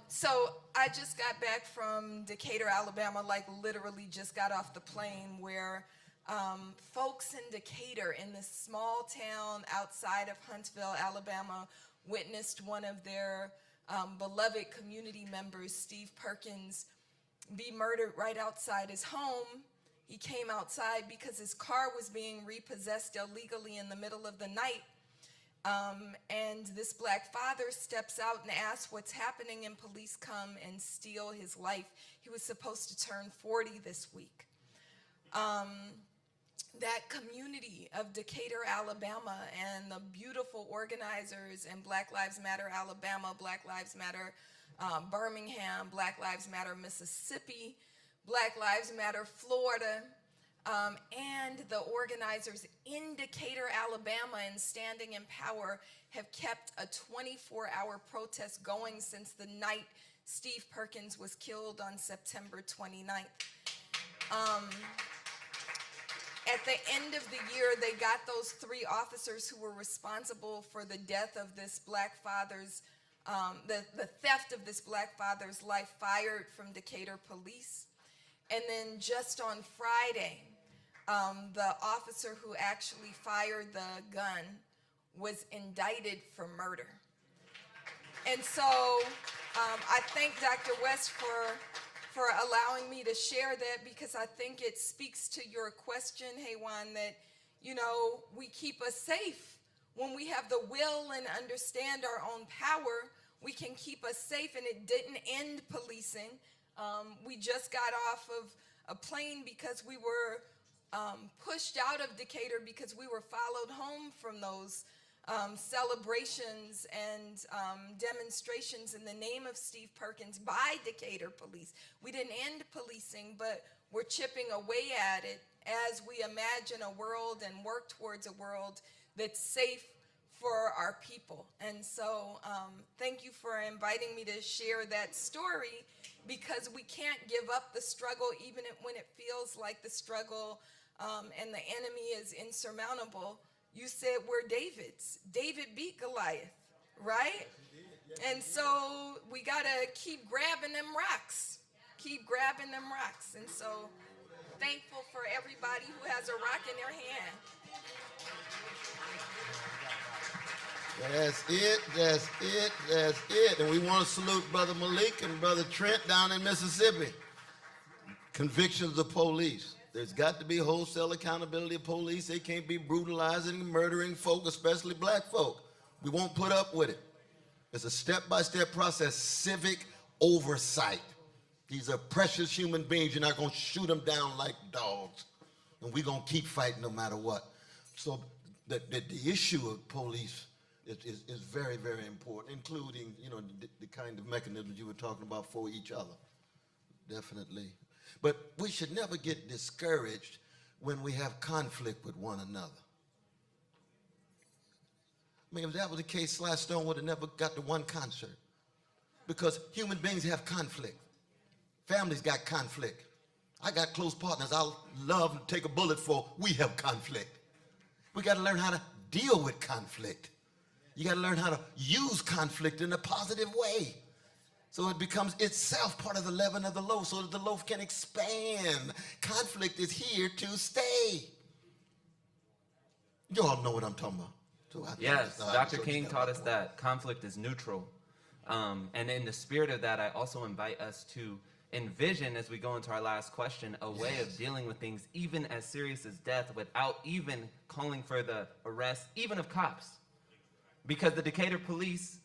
So I just got back from Decatur, Alabama, like literally just got off the plane, where folks in Decatur, in this small town outside of Huntsville, Alabama, witnessed one of their beloved community members, Steve Perkins, be murdered right outside his home. He came outside because his car was being repossessed illegally in the middle of the night. And this black father steps out and asks what's happening, and police come and steal his life. He was supposed to turn 40 this week. That community of Decatur, Alabama, and the beautiful organizers in Black Lives Matter Alabama, Black Lives Matter Birmingham, Black Lives Matter Mississippi, Black Lives Matter Florida, and the organizers in Decatur, Alabama, and Standing in Power have kept a 24-hour protest going since the night Steve Perkins was killed on September 29th. At the end of the year, they got those 3 officers who were responsible for the death of this black father's, the theft of this black father's life, fired from Decatur police. And then just on Friday, the officer who actually fired the gun was indicted for murder. And so I thank Dr. West for allowing me to share that, because I think it speaks to your question, Haywan, that, you know, we keep us safe. When we have the will and understand our own power, we can keep us safe, and it didn't end policing. We just got off of a plane because we were pushed out of Decatur because we were followed home from those celebrations and demonstrations in the name of Steve Perkins by Decatur police. We didn't end policing, but we're chipping away at it as we imagine a world and work towards a world that's safe for our people. And so thank you for inviting me to share that story, because we can't give up the struggle even when it feels like the struggle and the enemy is insurmountable. You said we're David's. David beat Goliath, right? And so we got to keep grabbing them rocks. Keep grabbing them rocks. And so thankful for everybody who has a rock in their hand. That's it, that's it, that's it. And we want to salute Brother Malik and Brother Trent down in Mississippi. Convictions of police. There's got to be wholesale accountability of police. They can't be brutalizing and murdering folk, especially black folk. We won't put up with it. It's a step-by-step process, civic oversight. These are precious human beings. You're not going to shoot them down like dogs. And we're going to keep fighting no matter what. So the issue of police is very, very important, including, you know, the kind of mechanisms you were talking about for each other. Definitely. But we should never get discouraged when we have conflict with one another. I mean, if that was the case, Sly Stone would have never got to one concert. Because human beings have conflict. Families got conflict. I got close partners I'll love and take a bullet for. We have conflict. We got to learn how to deal with conflict. You got to learn how to use conflict in a positive way, so it becomes itself part of the leaven of the loaf, so that the loaf can expand. Conflict is here to stay. You all know what I'm talking about. So yes, Dr. King taught us that conflict is neutral. And in the spirit of that, I also invite us to envision, as we go into our last question, a way of dealing with things even as serious as death without even calling for the arrest, even of cops. Because the Decatur police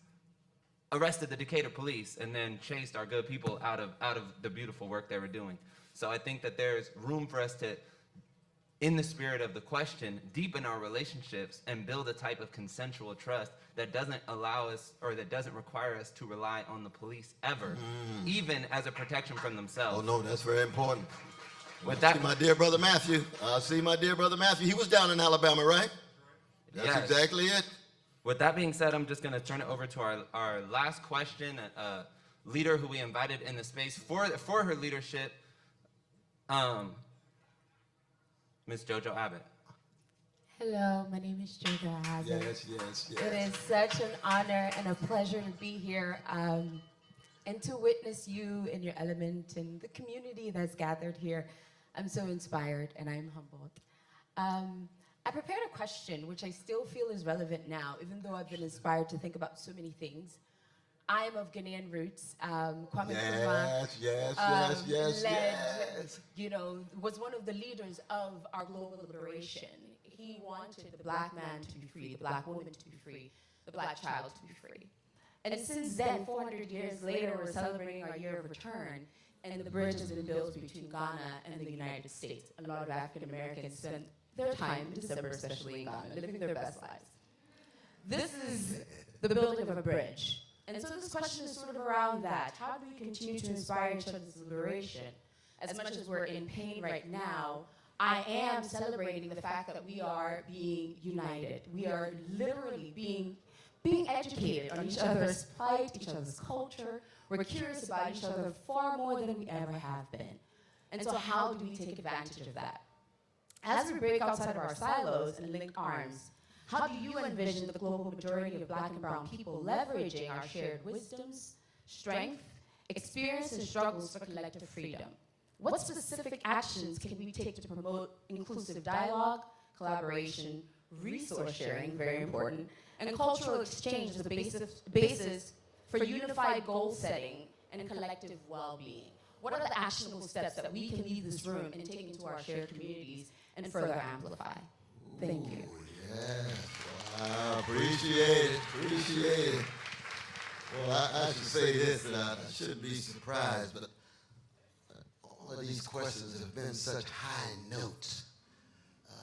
arrested the Decatur police and then chased our good people out of the beautiful work they were doing. So I think that there's room for us to, in the spirit of the question, deepen our relationships and build a type of consensual trust that doesn't allow us, or that doesn't require us to rely on the police ever, even as a protection from themselves. Oh no, that's very important. With that, see my dear brother Matthew. He was down in Alabama, right? That's exactly it. With that being said, I'm just going to turn it over to our last question, leader who we invited in the space for her leadership, Ms. JoJo Abbott. Hello, my name is JoJo Abbott. Yes. It is such an honor and a pleasure to be here and to witness you in your element and the community that's gathered here. I'm so inspired and I'm humbled. I prepared a question which I still feel is relevant now, even though I've been inspired to think about so many things. I am of Ghanaian roots. Kwame Nkrumah Yes. you know, was one of the leaders of our global liberation. He wanted the black man to be free, the black woman to be free, the black child to be free. And since then, 400 years later, we're celebrating our year of return, and the bridge has been built between Ghana and the United States. A lot of African Americans spend their time in December, especially in Ghana, living their best lives. This is the building of a bridge. And so this question is sort of around that. How do we continue to inspire each other's liberation? As much as we're in pain right now, I am celebrating the fact that we are being united. We are literally being educated on each other's plight, each other's culture. We're curious about each other far more than we ever have been. And so how do we take advantage of that? As we break outside of our silos and link arms, how do you envision the global majority of black and brown people leveraging our shared wisdoms, strength, experience, and struggles for collective freedom? What specific actions can we take to promote inclusive dialogue, collaboration, resource sharing, very important, and cultural exchange as the basis for unified goal setting and collective well-being? What are the actionable steps that we can leave this room and take into our shared communities and further amplify? Thank you. Yeah. Wow, appreciate it. Well, I should say this, that I shouldn't be surprised, but all of these questions have been such high notes.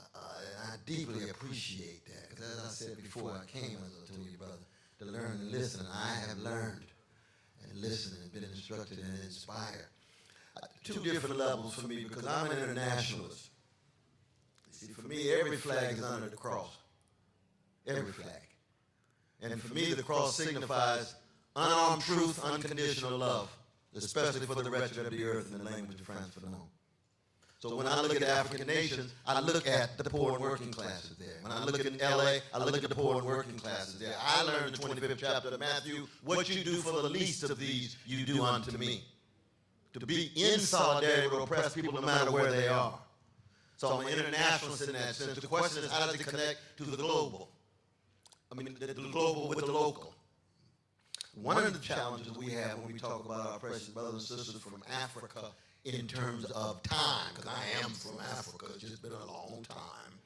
And I deeply appreciate that, because as I said before I came, as I told you, brother, to learn and listen. I have learned and listened and been instructed and inspired. Two different levels for me, because I'm an internationalist. See, for me, every flag is under the cross. Every flag. And for me, the cross signifies unarmed truth, unconditional love, especially for the wretched of the earth in the language of France Fanon. So when I look at the African nations, I look at the poor and working classes there. When I look at LA, I look at the poor and working classes there. I learned in the 25th chapter of Matthew, what you do for the least of these, you do unto me. To be in solidarity with oppressed people no matter where they are. So I'm an internationalist in that sense. The question is, how does it connect to the global? I mean, the global with the local. One of the challenges we have when we talk about our precious brothers and sisters from Africa in terms of time, because I am from Africa, it's just been a long time,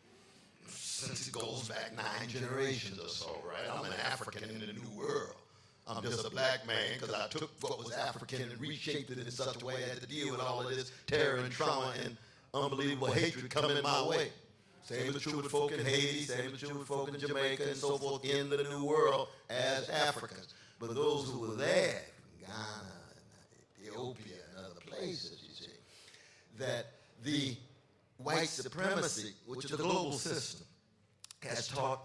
since it goes back 9 generations or so, right? I'm an African in the new world. I'm just a black man because I took what was African and reshaped it in such a way I had to deal with all of this terror and trauma and unbelievable hatred coming my way. Same is true with folk in Haiti, same is true with folk in Jamaica and so forth in the new world as Africans. But those who were there, Ghana, Ethiopia, and other places, you see, that the white supremacy, which is a global system, has taught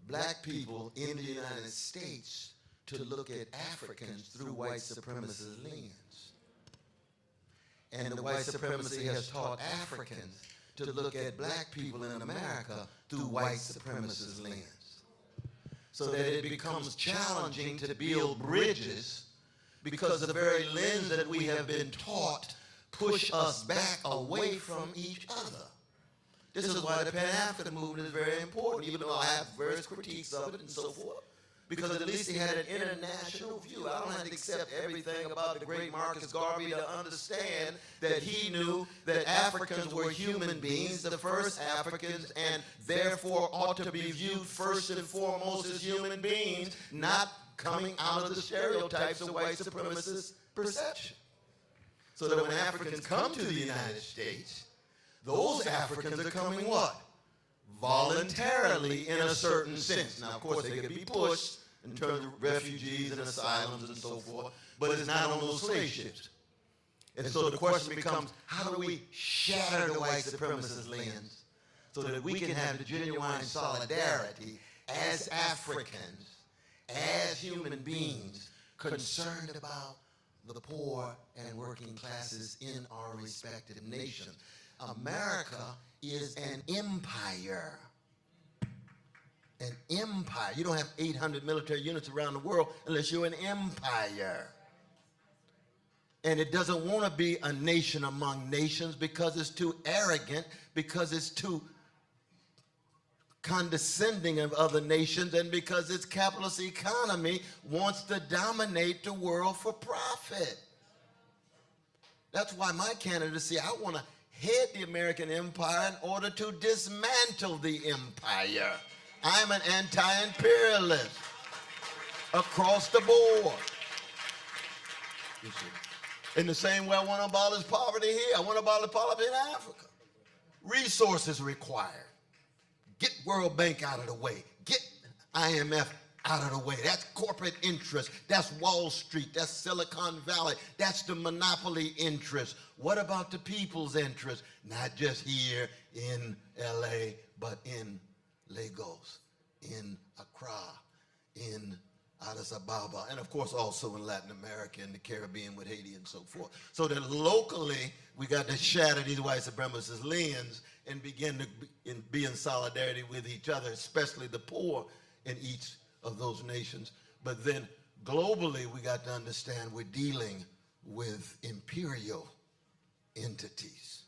black people in the United States to look at Africans through white supremacist lens. And the white supremacy has taught Africans to look at black people in America through white supremacist lens. So that it becomes challenging to build bridges because the very lens that we have been taught push us back away from each other. This is why the Pan-African movement is very important, even though I have various critiques of it and so forth. Because at least he had an international view. I don't have to accept everything about the great Marcus Garvey to understand that he knew that Africans were human beings, the first Africans, and therefore ought to be viewed first and foremost as human beings, not coming out of the stereotypes of white supremacist perception. So that when Africans come to the United States, those Africans are coming what? Voluntarily in a certain sense. Now, of course, they could be pushed in terms of refugees and asylums and so forth, but it's not on those slave ships. And so the question becomes, how do we shatter the white supremacist lens so that we can have the genuine solidarity as Africans, as human beings, concerned about the poor and working classes in our respective nations. America is an empire. An empire. You don't have 800 military units around the world unless you're an empire. And it doesn't want to be a nation among nations because it's too arrogant, because it's too condescending of other nations, and because its capitalist economy wants to dominate the world for profit. That's why my candidacy, I want to head the American empire in order to dismantle the empire. I'm an anti-imperialist across the board. You see. In the same way I want to abolish poverty here, I want to abolish poverty in Africa. Resources required. Get World Bank out of the way. Get IMF out of the way. That's corporate interest. That's Wall Street. That's Silicon Valley. That's the monopoly interest. What about the people's interest? Not just here in LA, but in Lagos, in Accra, in Addis Ababa, and of course also in Latin America and the Caribbean with Haiti and so forth. So that locally, we got to shatter these white supremacist lens and begin to be in solidarity with each other, especially the poor in each of those nations. But then globally, we got to understand we're dealing with imperial entities.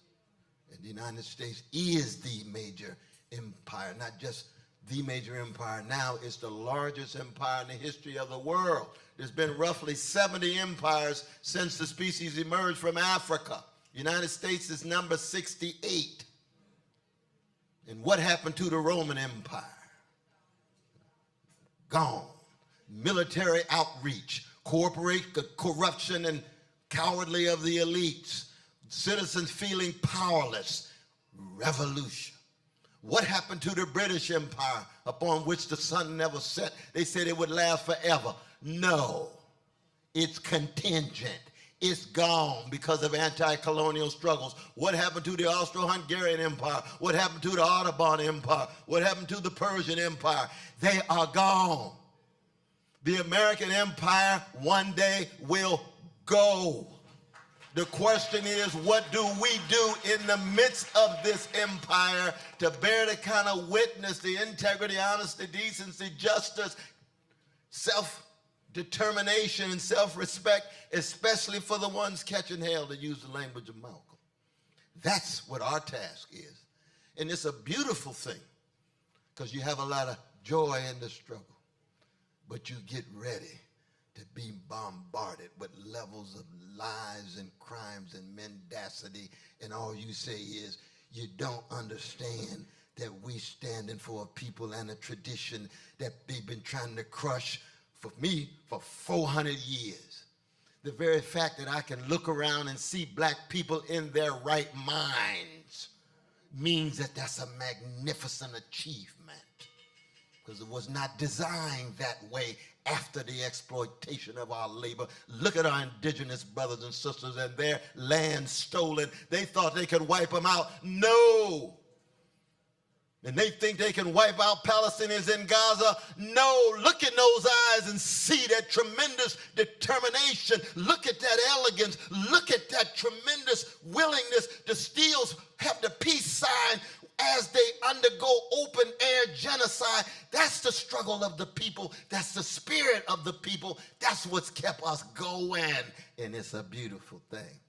And the United States is the major empire, not just the major empire. Now it's the largest empire in the history of the world. There's been roughly 70 empires since the species emerged from Africa. The United States is number 68. And what happened to the Roman Empire? Gone. Military outreach, corruption and cowardly of the elites, citizens feeling powerless, revolution. What happened to the British Empire upon which the sun never set? They said it would last forever. No, it's contingent. It's gone because of anti-colonial struggles. What happened to the Austro-Hungarian Empire? What happened to the Ottoman Empire? What happened to the Persian Empire? They are gone. The American Empire one day will go. The question is, what do we do in the midst of this empire to bear the kind of witness, the integrity, honesty, decency, justice, self-determination, and self-respect, especially for the ones catching hell, to use the language of Malcolm. That's what our task is. And it's a beautiful thing because you have a lot of joy in the struggle, but you get ready to be bombarded with levels of lies and crimes and mendacity, and all you say is, you don't understand that we standing for a people and a tradition that they've been trying to crush for me for 400 years. The very fact that I can look around and see black people in their right minds means that that's a magnificent achievement, because it was not designed that way after the exploitation of our labor. Look at our indigenous brothers and sisters and their land stolen. They thought they could wipe them out. No. And they think they can wipe out Palestinians in Gaza. No. Look in those eyes and see that tremendous determination. Look at that elegance. Look at that tremendous willingness to still have the peace sign as they undergo open-air genocide. That's the struggle of the people. That's the spirit of the people. That's what's kept us going. And it's a beautiful thing.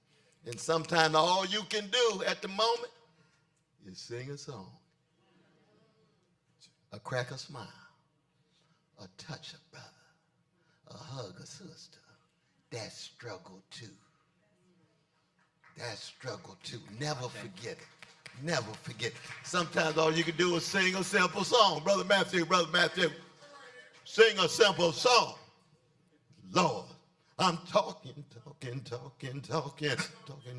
And sometimes all you can do at the moment is sing a song, a crack a smile, a touch a brother, a hug a sister. That's struggle too. That's struggle too. Never forget it. Never forget. Sometimes all you can do is sing a simple song. Brother Matthew, sing a simple song. Lord, I'm talking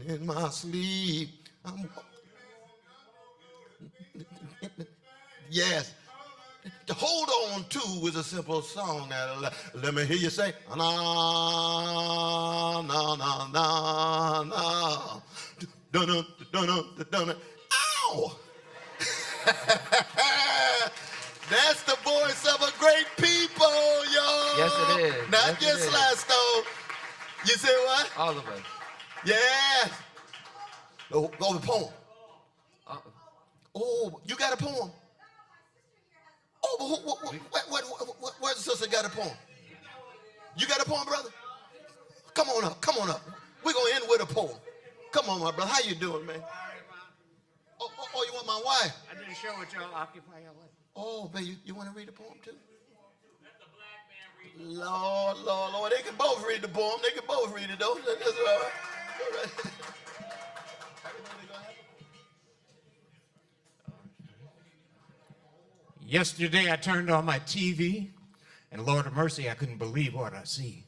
in my sleep. Yes. To hold on to is a simple song. Let me hear you say, na, na, na, na, na. Dun, dun, dun, dun. Ow! That's the voice of a great people, y'all. Yes, it is. Not Yes, it just is. Lasto. You say what? All of us. Yeah. Oh, the poem. Oh, you got a poem? Oh, what sister got a poem? You got a poem, brother? Come on up, come on up. We're going to end with a poem. Come on, my brother. How you doing, man? Oh, you want my wife? I didn't show what y'all occupy your life. Oh, baby, you want to read the poem too? Lord, Lord, Lord. They can both read the poem. They can both read it, though. That's all right. All right. Yesterday, I turned on my TV, and Lord of mercy, I couldn't believe what I see.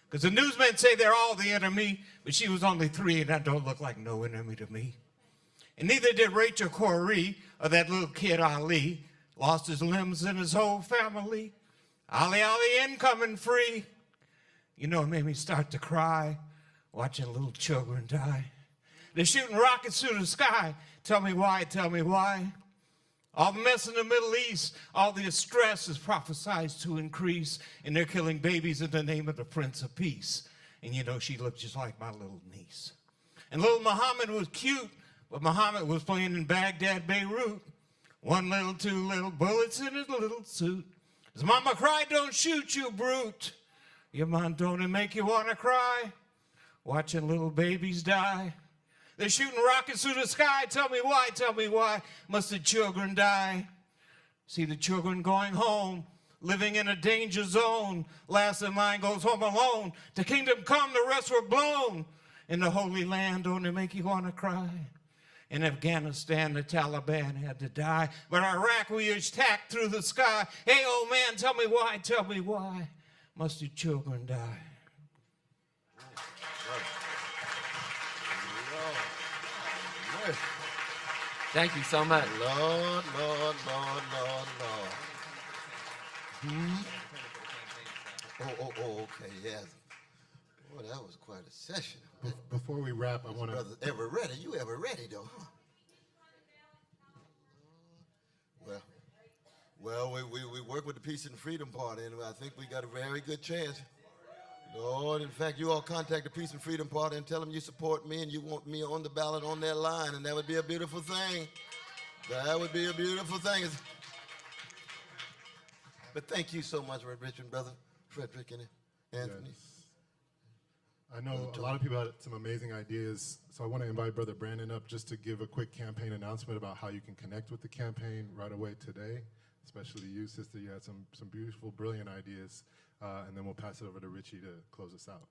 Because the newsmen say they're all the enemy, but she was only 3, and that don't look like no enemy to me. And neither did Rachel Corey or that little kid Ali. Lost his limbs and his whole family. Ali, incoming free. You know, it made me start to cry, watching little children die. They're shooting rockets through the sky. Tell me why, tell me why. All the mess in the Middle East, all the stress is prophesied to increase, and they're killing babies in the name of the Prince of Peace. And you know, she looked just like my little niece. And little Muhammad was cute, but Muhammad was playing in Baghdad, Beirut. 1 little, 2 little bullets in his little suit. His mama cried, don't shoot, you brute. Your mom don't it make you wanna cry? Watching little babies die. They're shooting rockets through the sky. Tell me why must the children die? See the children going home, living in a danger zone. Last in line goes home alone. The kingdom come, the rest were blown. In the Holy Land, don't it make you want to cry? In Afghanistan, the Taliban had to die. But Iraq, we attacked through the sky. Hey, old man, tell me why must the children die? Thank you so much. Lord, Lord, Lord, Lord, Lord. Oh, okay, yes. Boy, that was quite a session. Before we wrap, I want to... Brother, ever ready? You ever ready, though, huh? Well, we work with the Peace and Freedom Party, and I think we got a very good chance. Lord, in fact, you all contact the Peace and Freedom Party and tell them you support me and you want me on the ballot on their line, and that would be a beautiful thing. That would be a beautiful thing. But thank you so much, Richard, brother, Frederick, and Anthony. Yes. I know a lot of people had some amazing ideas, so I want to invite Brother Brandon up just to give a quick campaign announcement about how you can connect with the campaign right away today, especially you, sister. You had some beautiful, brilliant ideas, and then we'll pass it over to Richie to close us out.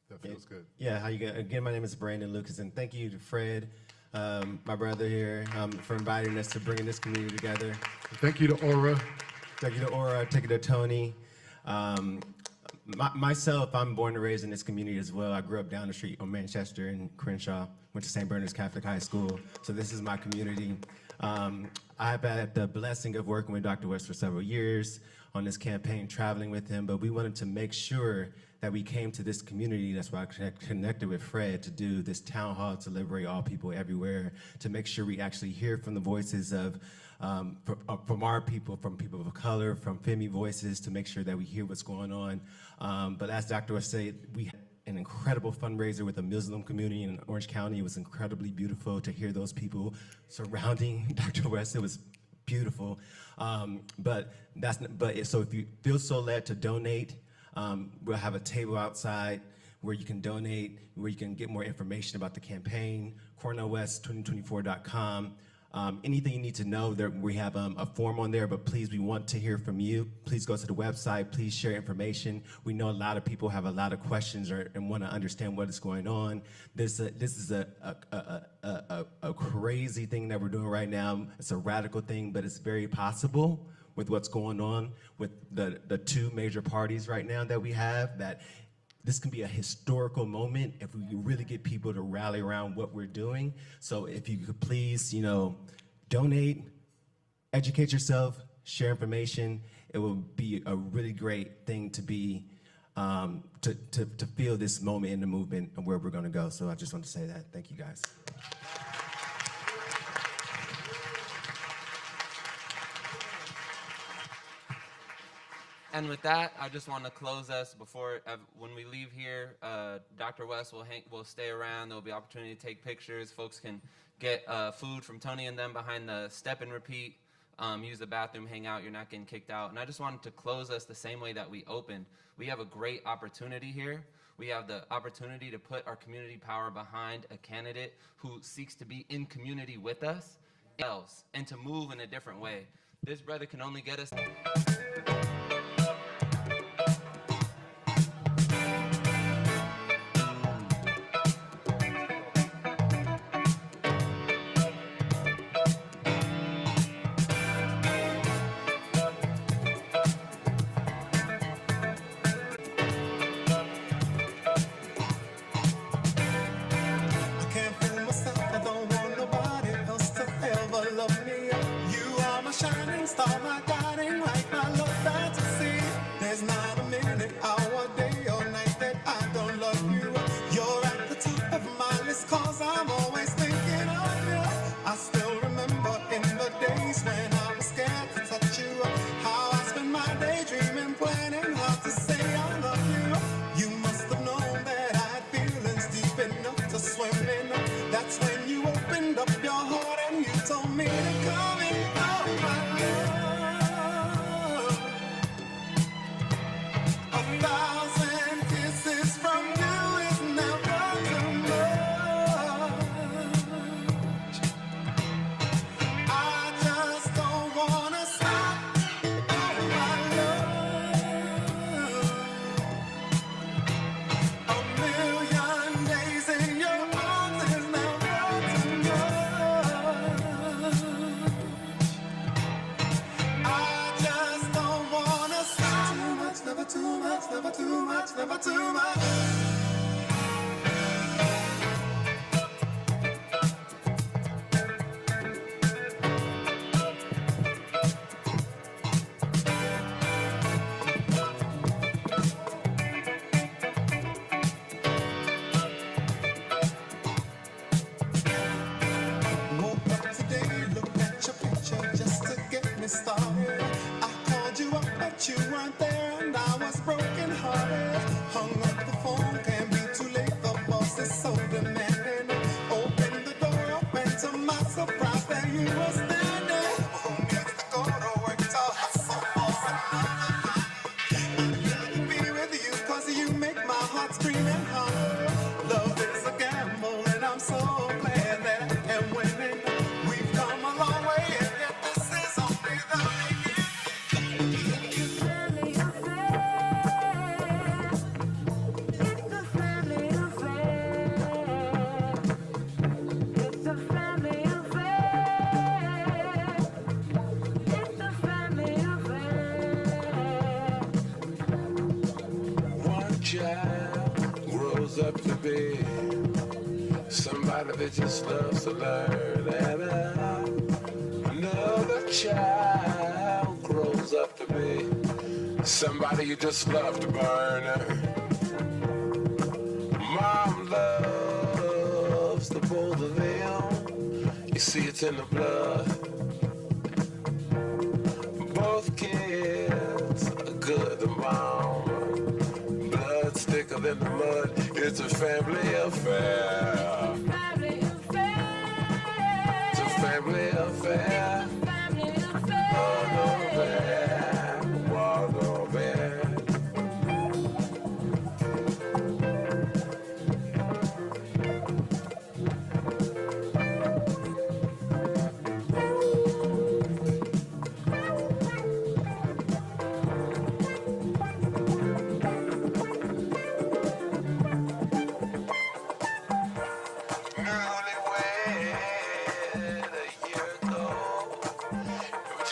That feels good. Yeah, how you going? Again, my name is Brandon Lucas, and thank you to Fred, my brother here, for inviting us to bring this community together. Thank you to Aura. Thank you to Aura. Thank you to Tony. Myself, I'm born and raised in this community as well. I grew up down the street on Manchester and Crenshaw, went to St. Bernard's Catholic High School, so this is my community. I've had the blessing of working with Dr. West for several years on this campaign, traveling with him, but we wanted to make sure that we came to this community. That's why I connected with Fred to do this town hall to liberate all people everywhere, to make sure we actually hear from the voices of from our people, from people of color, from Femi voices, to make sure that we hear what's going on. But as Dr. West said, we had an incredible fundraiser with the Muslim community in Orange County. It was incredibly beautiful to hear those people surrounding Dr. West. It was beautiful. So if you feel so led to donate, we'll have a table outside where you can donate, where you can get more information about the campaign, cornelwest2024.com. Anything you need to know, we have a form on there, but please, we want to hear from you. Please go to the website, please share information. We know a lot of people have a lot of questions and want to understand what is going on. This is a crazy thing that we're doing right now. It's a radical thing, but it's very possible with what's going on with the two major parties right now that we have, that this can be a historical moment if we really get people to rally around what we're doing. So if you could please, donate, educate yourself, share information. It will be a really great thing to be, to feel this moment in the movement and where we're gonna go. So I just want to say that. Thank you, guys. And with that, I just want to close us before, when we leave here, Dr. West will stay around. There'll be opportunity to take pictures. Folks can get food from Tony and them behind the step and repeat. Use the bathroom, hang out. You're not getting kicked out. And I just wanted to close us the same way that we opened. We have a great opportunity here. We have the opportunity to put our community power behind a candidate who seeks to be in community with us and to move in a different way. This brother can only get us. Up to be somebody that just loves to learn, and another child grows up to be somebody you just love to burn. Mom loves the both of them. You see, it's in the blood. Both kids are good to mom. Blood thicker than the mud. It's a family affair. It's a family affair.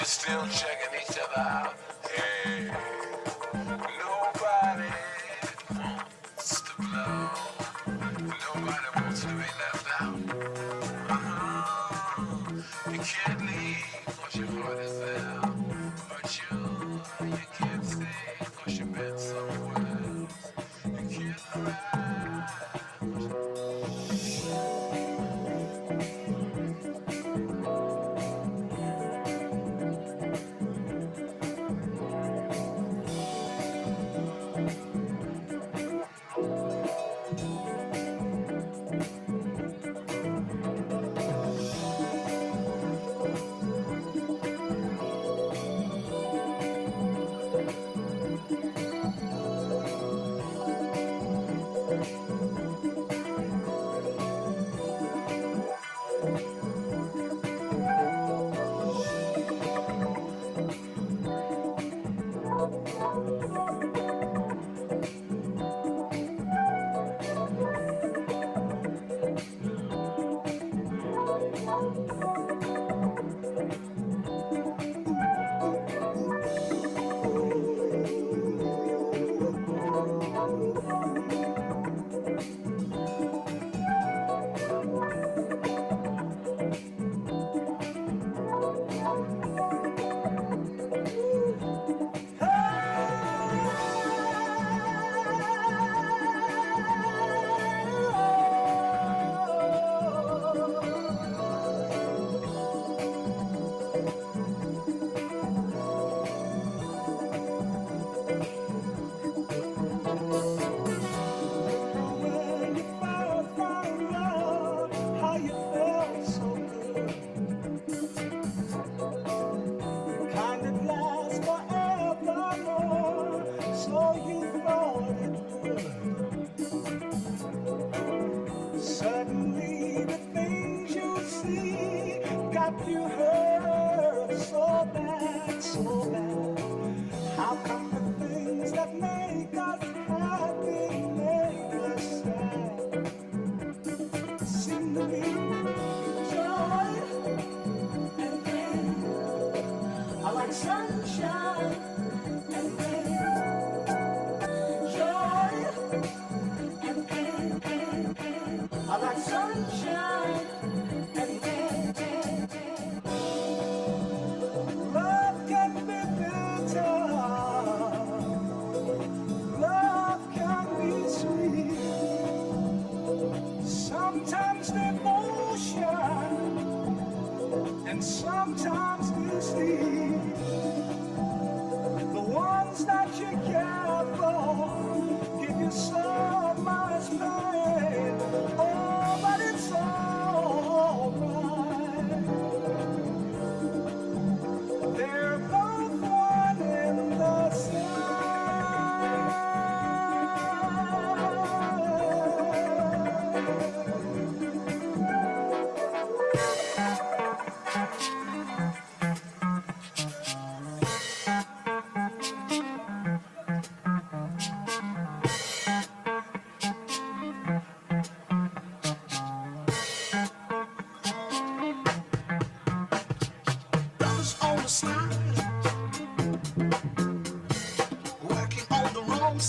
Still checking each other out. Hey, nobody wants to blow. Nobody wants to be left out. You can't leave 'cause your heart is there. But you can't stay 'cause you've been somewhere else. You can't cry.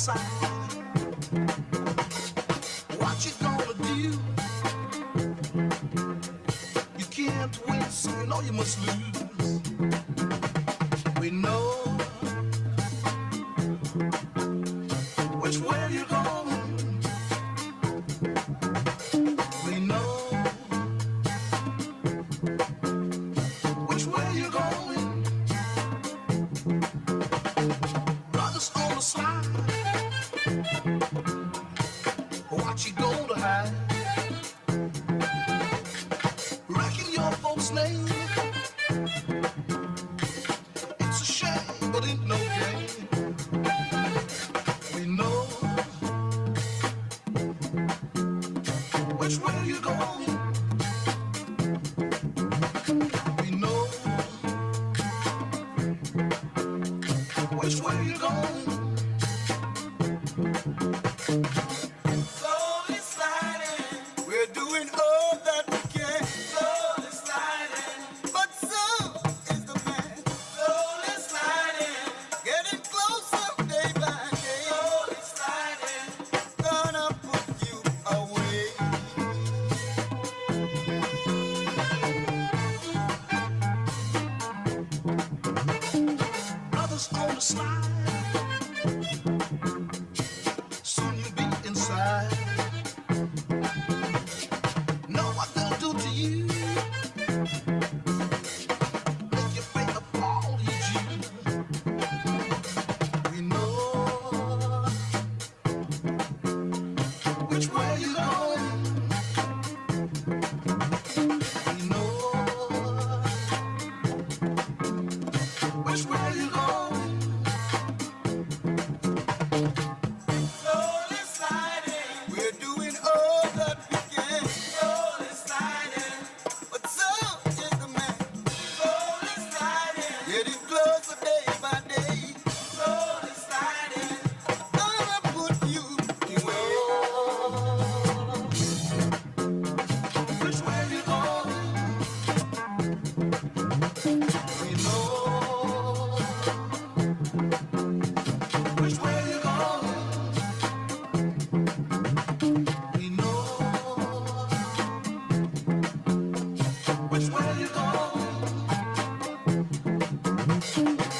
side. What you gonna do? You can't win, so you know you must lose. We know which way you're going. We know which way you're going. Brothers on the slide. What you gonna hide? Reckon your folks' name. It's a shame, but ain't no game. We know which way you going. We know which way you going. Slowly sliding, we're doing all that we can. Slowly sliding, but so is the man. Slowly sliding, getting closer day by day. Slowly sliding, gonna put you away. Brothers on the slide, soon you'll be inside. Know what they'll do to you. Make you pay up all you due. We know which way you're going. We know which way you're going. Slowly sliding, we're doing all that we can. Slowly sliding, but so is the man. Slowly sliding, getting closer day by day. Slowly sliding, gonna put you away. Which way you going? We know which way you going. We know which way you going.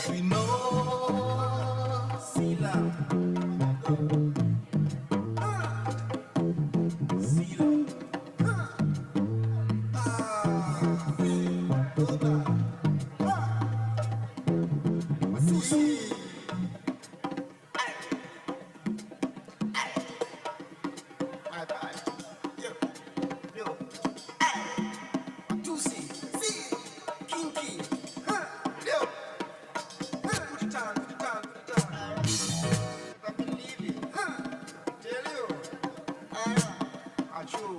We know. See love. See love. See. High five. Yo, yo. Juicy. See. Kinky. Yo. Put it down, put it down, put it down. If I believe it. Tell you. Achoo.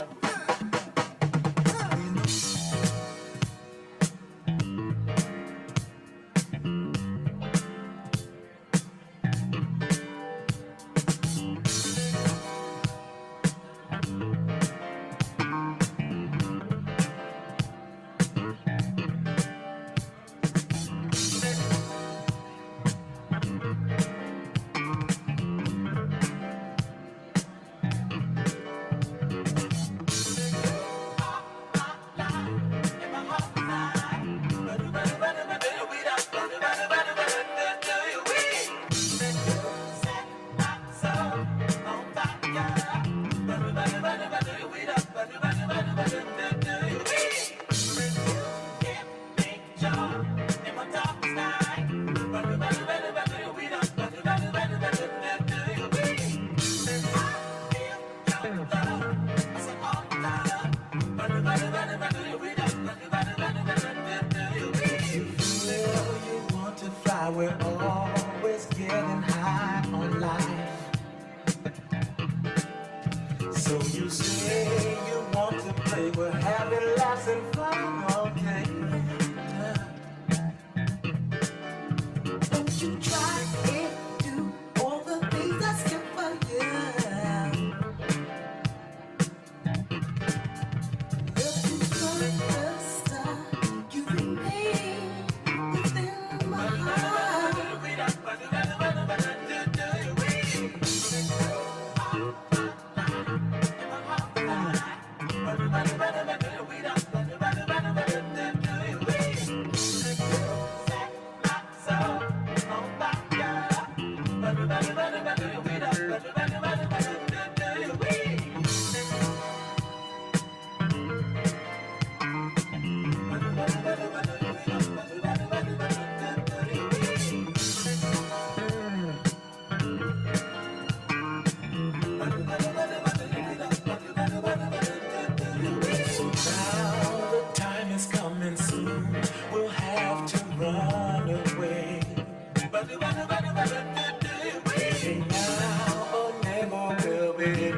We're always getting high on life. So you say you want to play, we're having laughs and fun all day. Don't you try it, do all the things that's good for you. Look for the star, you remain within my heart.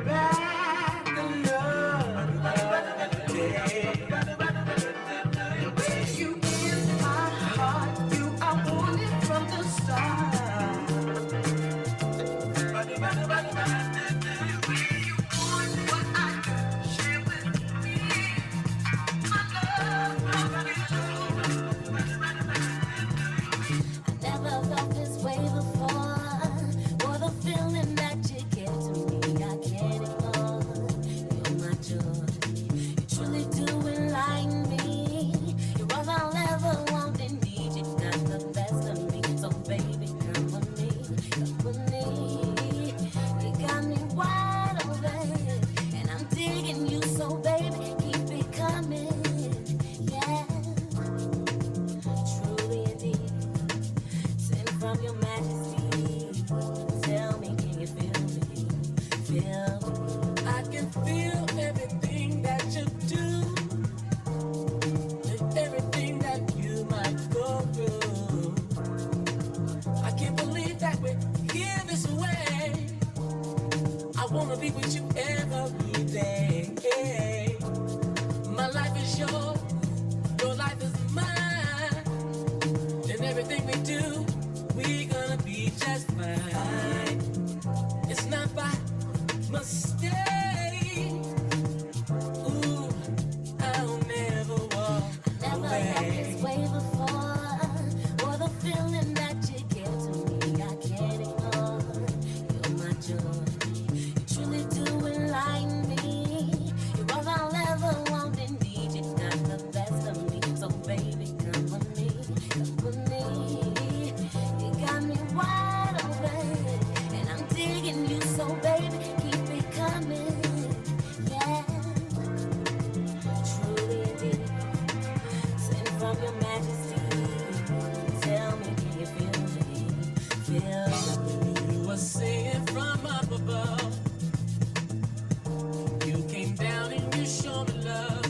back another day. You in my heart, you are wanted from the start. Never felt this way before. Or the feeling that you give to me, I can't ignore. You're my joy. You truly do enlighten me. You're all I'll ever want and need. You got the best of me, so baby, come with me, come with me. You got me wide open, and I'm digging you, so baby, keep it coming. Yeah, truly indeed. Sent from your majesty. Tell me, can you feel me? Feel me? I can feel everything that you do, and everything that you might go through. I can't believe that we're here this way. I wanna be with you every day. My life is yours, your life is mine, and everything we do, we're gonna be just fine. It's not by mistake. Ooh, I'll never walk Never felt this away. way before. Or the feeling that you give to me, I can't ignore. You're my joy. You truly do enlighten me. You're all I'll ever want and need. You got the best of me, so baby, come with me, come with me. You got me wide open, and I'm digging you, so baby, keep it coming. Yeah, truly indeed. Sent from your majesty. Tell me, can you feel me? Feel me? You were singing from up above. You came down and you showed me love.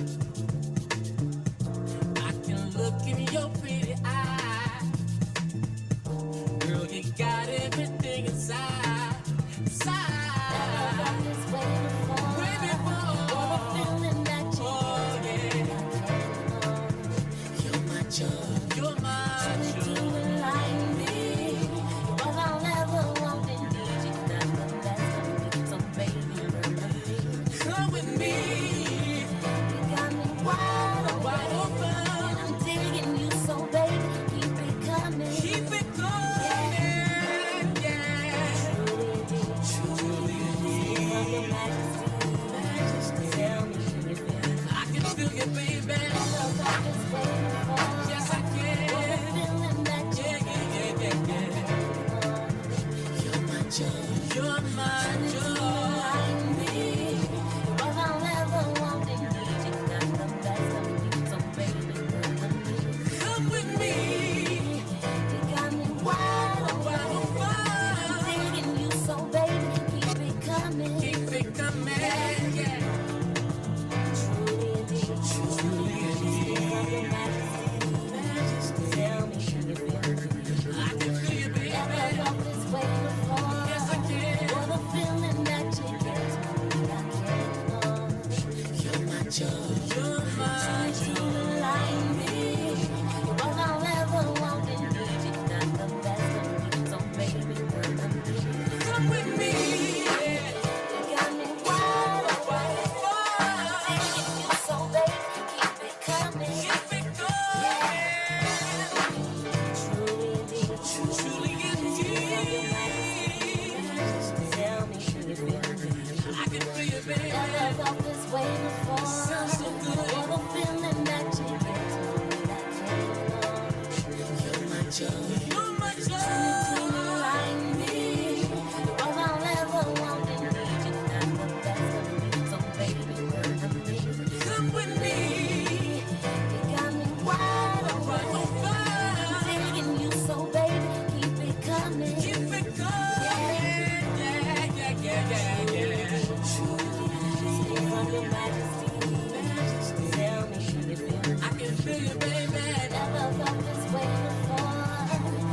I can look in your pretty eye. Girl, you got everything inside. Never felt this way before. Way before. Or the feeling that you give to me, you're my joy. You're my Truly do enlighten me. You're all I'll ever want and need. You got the best of me, so baby, come with me. You got me wide open, and I'm digging you, so baby, keep it coming. Keep it going, yeah. Truly indeed. Truly Sent from your majesty. Tell me, can you feel me? I can feel you, baby. Never felt this way before. Yes, I can. Or the feeling that you You're my joy. You're my joy. Come with me. Wide open. Keep it coming, yeah. Truly indeed. I can feel you, baby. Yes, I can. You're my joy. You're my Come with me. Keep it going. Truly indeed. I can feel you, baby. Sounds so good. You're my joy. You're my Come with me. Wide open. Keep it going. Yeah. I can feel you, baby. Never felt this way before.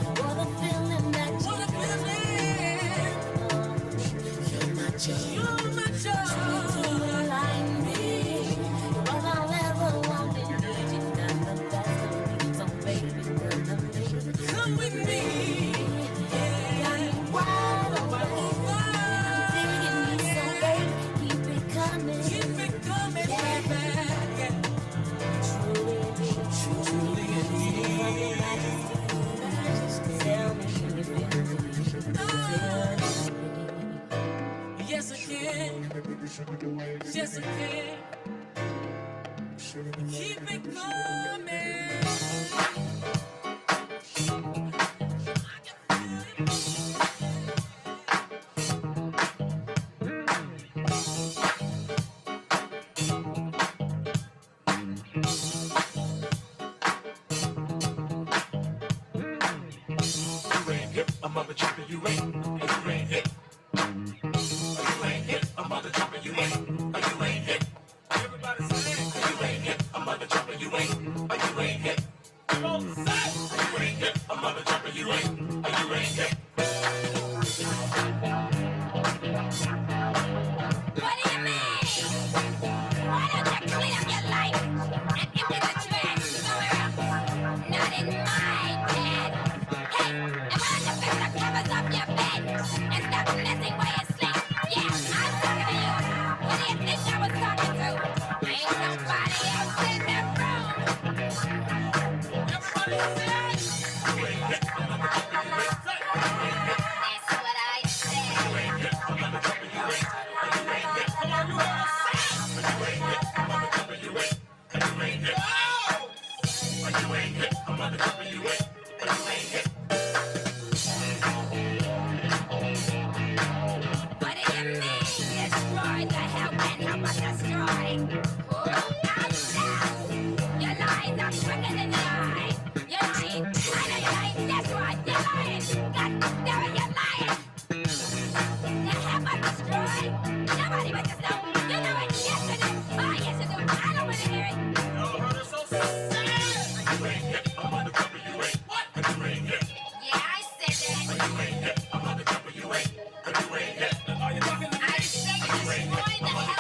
Yes, I can. Yes, I can. Keep it coming. You ain't hip, a mother chopper, you ain't. You ain't hip. You ain't hip, a mother chopper, you ain't. You ain't hip. Everybody say, you ain't hip, a mother chopper, you ain't. You ain't hip. Come on, say, you ain't hip, a mother chopper, you ain't. You ain't hip. What do you mean? Why don't you clean up your life and empty the trash somewhere else? Not in my bed. Hey, and why don't you fix the covers off your bed and stop messing while you sleep? Yeah, I'm talking to you. Who do you think I was talking to? Ain't nobody else in the room. Everybody say, you ain't hip, I'm not that's what I said. You ain't hip, I'm not you ain't. You ain't hip. Come on, you wanna say? You ain't hip, I'm not you ain't. You ain't hip. You ain't hip, I'm not you ain't. You ain't hip. What do you mean, destroy? The hell can help us destroy? Your lies are quicker than your eyes. You're lying. I know you're lying. That's right. You're lying. God damn it, you're lying. The help us destroy? Nobody but yourself. You know it. Yes, you do. Oh, yes, you do. I don't want to hear it. Y'all heard it so sad. You ain't hip. I'm on the cover. You ain't. What? You ain't hip. Yeah, I said that. You ain't hip. I'm on the cover. You ain't. You ain't hip. Are you talking to me? I say destroy the